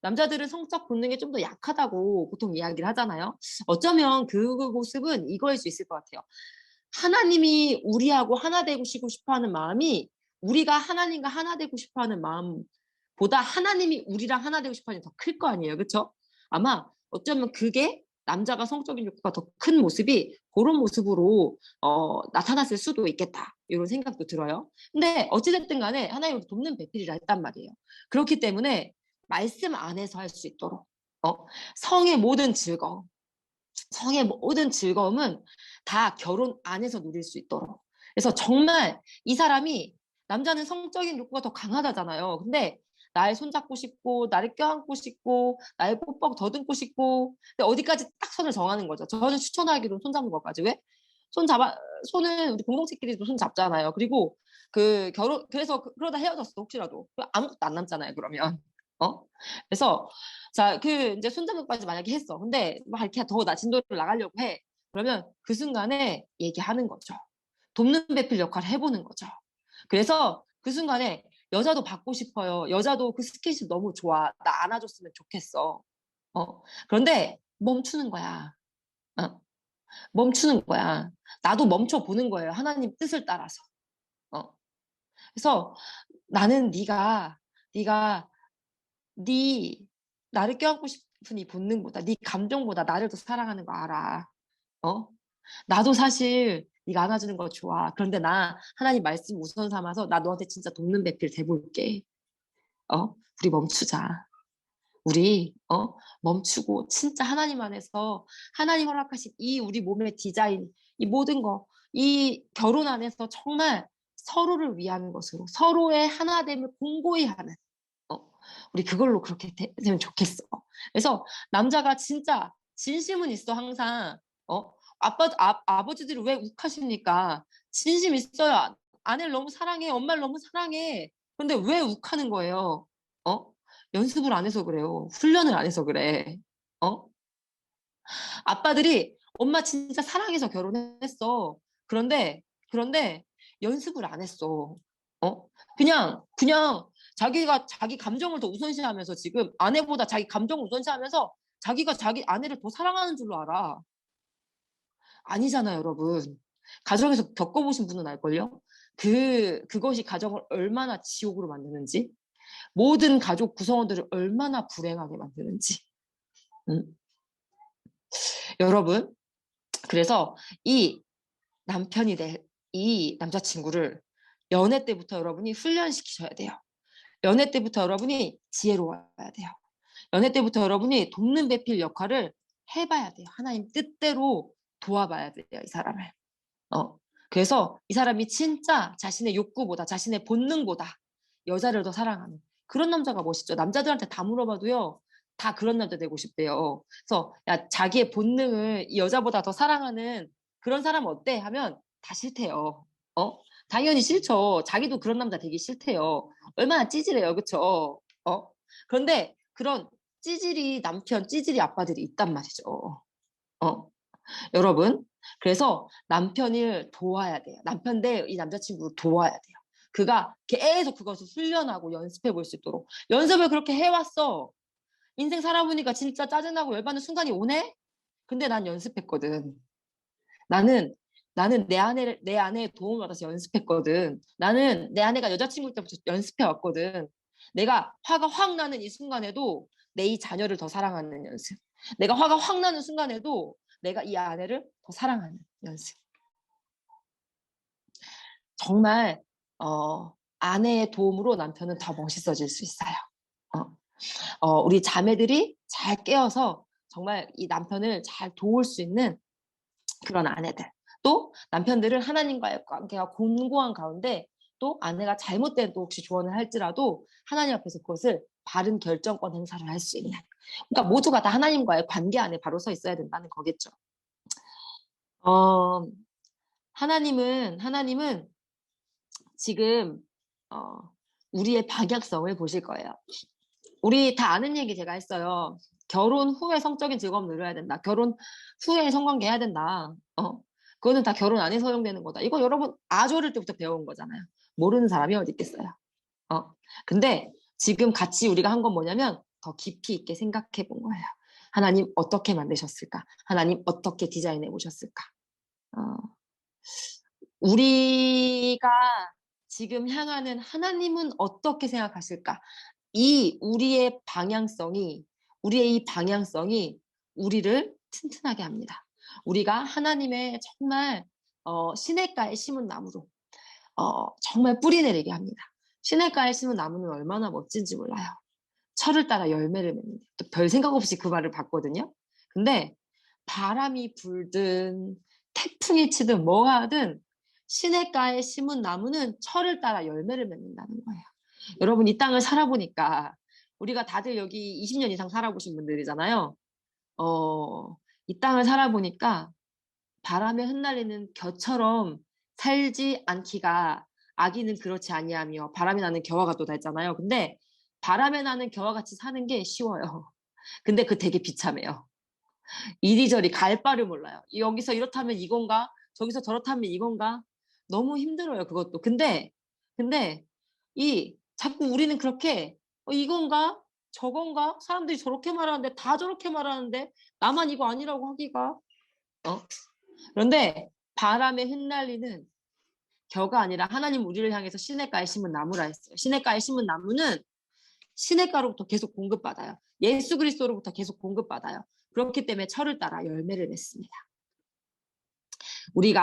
남자들은 성적 본능이 좀 더 약하다고 보통 이야기를 하잖아요. 어쩌면 그 모습은 이거일 수 있을 것 같아요. 하나님이 우리하고 하나 되고 싶어하는 마음이 우리가 하나님과 하나 되고 싶어하는 마음보다 하나님이 우리랑 하나 되고 싶어하는 게 더 클 거 아니에요. 그렇죠? 아마 어쩌면 그게 남자가 성적인 욕구가 더 큰 모습이 그런 모습으로 나타났을 수도 있겠다. 이런 생각도 들어요. 근데 어찌됐든 간에 하나님 돕는 배필이라 했단 말이에요. 그렇기 때문에 말씀 안에서 할 수 있도록. 성의 모든 즐거움, 성의 모든 즐거움은 다 결혼 안에서 누릴 수 있도록. 그래서 정말 이 사람이, 남자는 성적인 욕구가 더 강하다잖아요. 근데 나를 손잡고 싶고, 나를 껴안고 싶고, 나의 뽀뽀 더듬고 싶고, 근데 어디까지 딱 선을 정하는 거죠. 저는 추천하기로 손잡는 것까지. 왜? 손 잡아, 손은 우리 공동체끼리도 손 잡잖아요. 그리고 그래서 그러다 헤어졌어, 혹시라도. 아무것도 안 남잖아요, 그러면. 그래서, 자, 이제 손잡는까지 만약에 했어. 근데 막 이렇게 더 진도를 나가려고 해. 그러면 그 순간에 얘기하는 거죠. 돕는 배필 역할을 해보는 거죠. 그래서 그 순간에 여자도 받고 싶어요. 여자도 그 스킨십 너무 좋아. 나 안아줬으면 좋겠어. 그런데 멈추는 거야. 어, 멈추는 거야. 나도 멈춰 보는 거예요. 하나님 뜻을 따라서. 어. 그래서 나는 네가 네 나를 껴안고 싶은 이 본능보다, 네 감정보다 나를 더 사랑하는 거 알아. 어? 나도 사실 네가 안아주는 거 좋아. 그런데 나 하나님 말씀 우선 삼아서 나 너한테 진짜 돕는 배필 돼볼게. 우리 멈추자. 우리 멈추고 진짜 하나님 안에서, 하나님 허락하신 이 우리 몸의 디자인, 이 모든 거, 이 결혼 안에서 정말 서로를 위한 것으로 서로의 하나됨을 공고히 하는, 어, 우리 그걸로 그렇게 되면 좋겠어. 그래서 남자가 진짜 진심은 있어, 항상. 아버지들이 왜 욱하십니까? 진심 있어요. 아내를 너무 사랑해, 엄마를 너무 사랑해. 그런데 왜 욱하는 거예요? 어? 연습을 안 해서 그래요. 훈련을 안 해서 그래. 어? 아빠들이 엄마 진짜 사랑해서 결혼했어. 그런데 연습을 안 했어. 어? 그냥 자기가 자기 감정을 더 우선시하면서, 지금 아내보다 자기 감정을 우선시하면서 자기가 자기 아내를 더 사랑하는 줄로 알아. 아니잖아요, 여러분. 가정에서 겪어보신 분은 알걸요? 그것이 가정을 얼마나 지옥으로 만드는지, 모든 가족 구성원들을 얼마나 불행하게 만드는지. 음. 여러분, 그래서 이 남편이 될 이 남자친구를 연애 때부터 여러분이 훈련시키셔야 돼요. 연애 때부터 여러분이 지혜로워야 돼요. 연애 때부터 여러분이 돕는 배필 역할을 해봐야 돼요. 하나님 뜻대로 도와봐야 돼요, 이 사람을. 어. 그래서 이 사람이 진짜 자신의 욕구보다, 자신의 본능보다 여자를 더 사랑하는 그런 남자가 멋있죠. 남자들한테 다 물어봐도요, 다 그런 남자 되고 싶대요. 그래서 야, 자기의 본능을 이 여자보다 더 사랑하는 그런 사람 어때? 하면 다 싫대요. 당연히 싫죠. 자기도 그런 남자 되기 싫대요. 얼마나 찌질해요, 그쵸? 그런데 그런 찌질이 남편, 찌질이 아빠들이 있단 말이죠. 어? 여러분, 그래서 남편을 도와야 돼요. 남편 대 이 남자친구를 도와야 돼요. 그가 계속 그것을 훈련하고 연습해 볼 수 있도록. 연습을 그렇게 해왔어. 인생 살아보니까 진짜 짜증나고 열받는 순간이 오네? 근데 난 연습했거든. 나는, 나는 내 아내의 도움을 받아서 연습했거든. 나는 내 아내가 여자친구 때부터 연습해 왔거든. 내가 화가 확 나는 이 순간에도 내 이 자녀를 더 사랑하는 연습. 내가 화가 확 나는 순간에도 내가 이 아내를 더 사랑하는 연습. 정말 아내의 도움으로 남편은 더 멋있어질 수 있어요. 우리 자매들이 잘 깨어서 정말 이 남편을 잘 도울 수 있는 그런 아내들. 또 남편들은 하나님과의 관계가 공고한 가운데, 또 아내가 잘못된 또 혹시 조언을 할지라도 하나님 앞에서 그것을 바른 결정권 행사를 할 수 있는. 그러니까 모두가 다 하나님과의 관계 안에 바로 서 있어야 된다는 거겠죠. 어, 하나님은 지금 어, 우리의 박약성을 보실 거예요. 우리 다 아는 얘기 제가 했어요. 결혼 후에 성적인 즐거움 누려야 된다. 결혼 후에 성관계 해야 된다. 그거는 다 결혼 안에 허용되는 거다. 이거 여러분 아주 어릴 때부터 배운 거잖아요. 모르는 사람이 어디 있겠어요. 근데 지금 같이 우리가 한 건 뭐냐면 더 깊이 있게 생각해 본 거예요. 하나님 어떻게 만드셨을까? 하나님 어떻게 디자인해 보셨을까? 어, 우리가 지금 향하는 하나님은 어떻게 생각하실까? 우리의 이 방향성이 우리를 튼튼하게 합니다. 우리가 하나님의 정말 시냇가에 심은 나무로 정말 뿌리 내리게 합니다. 시냇가에 심은 나무는 얼마나 멋진지 몰라요. 철을 따라 열매를 맺는데 또 별 생각 없이 그 말을 봤거든요. 근데 바람이 불든 태풍이 치든 뭐가 하든 시냇가에 심은 나무는 철을 따라 열매를 맺는다는 거예요. 여러분 이 땅을 살아보니까 우리가 다들 여기 20년 이상 살아보신 분들이잖아요. 이 땅을 살아보니까 바람에 흩날리는 겨처럼 살지 않기가 아기는 그렇지 아니하며 바람이 나는 겨와 같도다 했잖아요. 근데 바람에 나는 겨와 같이 사는 게 쉬워요. 근데 그 되게 비참해요. 이리저리 갈 바를 몰라요. 여기서 이렇다면 이건가? 저기서 저렇다면 이건가? 너무 힘들어요, 그것도. 근데 자꾸 우리는 그렇게 이건가? 저건가? 사람들이 저렇게 말하는데 다 저렇게 말하는데 나만 이거 아니라고 하기가. 어? 그런데 바람에 흩날리는 겨가 아니라 하나님 우리를 향해서 시냇가에 심은 나무라 했어요. 시냇가에 심은 나무는 시냇가로부터 계속 공급받아요. 예수 그리스도로부터 계속 공급받아요. 그렇기 때문에 철을 따라 열매를 맺습니다. 우리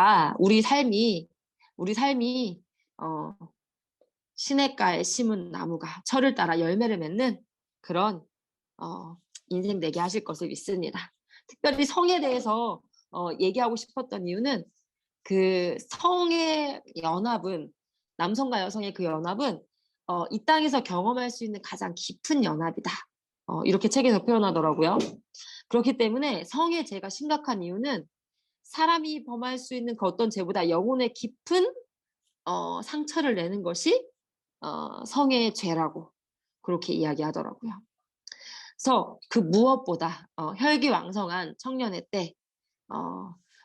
삶이 시냇가에 심은 나무가 철을 따라 열매를 맺는 그런 인생 되게 하실 것을 믿습니다. 특별히 성에 대해서 얘기하고 싶었던 이유는 그 성의 연합은 남성과 여성의 그 연합은 이 땅에서 경험할 수 있는 가장 깊은 연합이다. 이렇게 책에서 표현하더라고요. 그렇기 때문에 성의 죄가 심각한 이유는 사람이 범할 수 있는 그 어떤 죄보다 영혼의 깊은 상처를 내는 것이 성의 죄라고 그렇게 이야기하더라고요. 그래서 그 무엇보다 혈기왕성한 청년의 때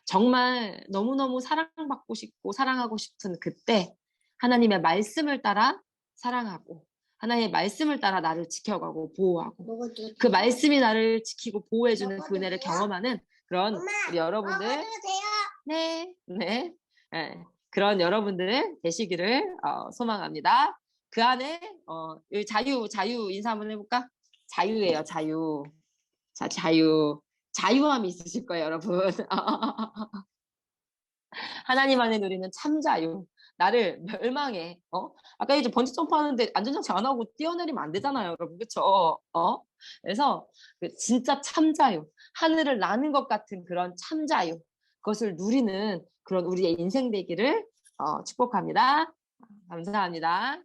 정말 너무너무 사랑받고 싶고 사랑하고 싶은 그때 하나님의 말씀을 따라 사랑하고 하나님의 말씀을 따라 나를 지켜가고 보호하고 그 말씀이 나를 지키고 보호해주는 그 은혜를 경험하는 그런 우리 여러분들 네, 네, 네, 그런 여러분들 되시기를 소망합니다. 그 안에 여기 자유 인사 한번 해볼까? 자유예요, 자유. 자, 자유함이 있으실 거예요, 여러분. 하나님 안에 누리는 참 자유. 나를 멸망해. 아까 이제 번지 점프 하는데 안전장치 안 하고 뛰어내리면 안 되잖아요, 여러분. 그쵸? 그래서 그 진짜 참 자유. 하늘을 나는 것 같은 그런 참 자유. 그것을 누리는 그런 우리의 인생 되기를 축복합니다. 감사합니다.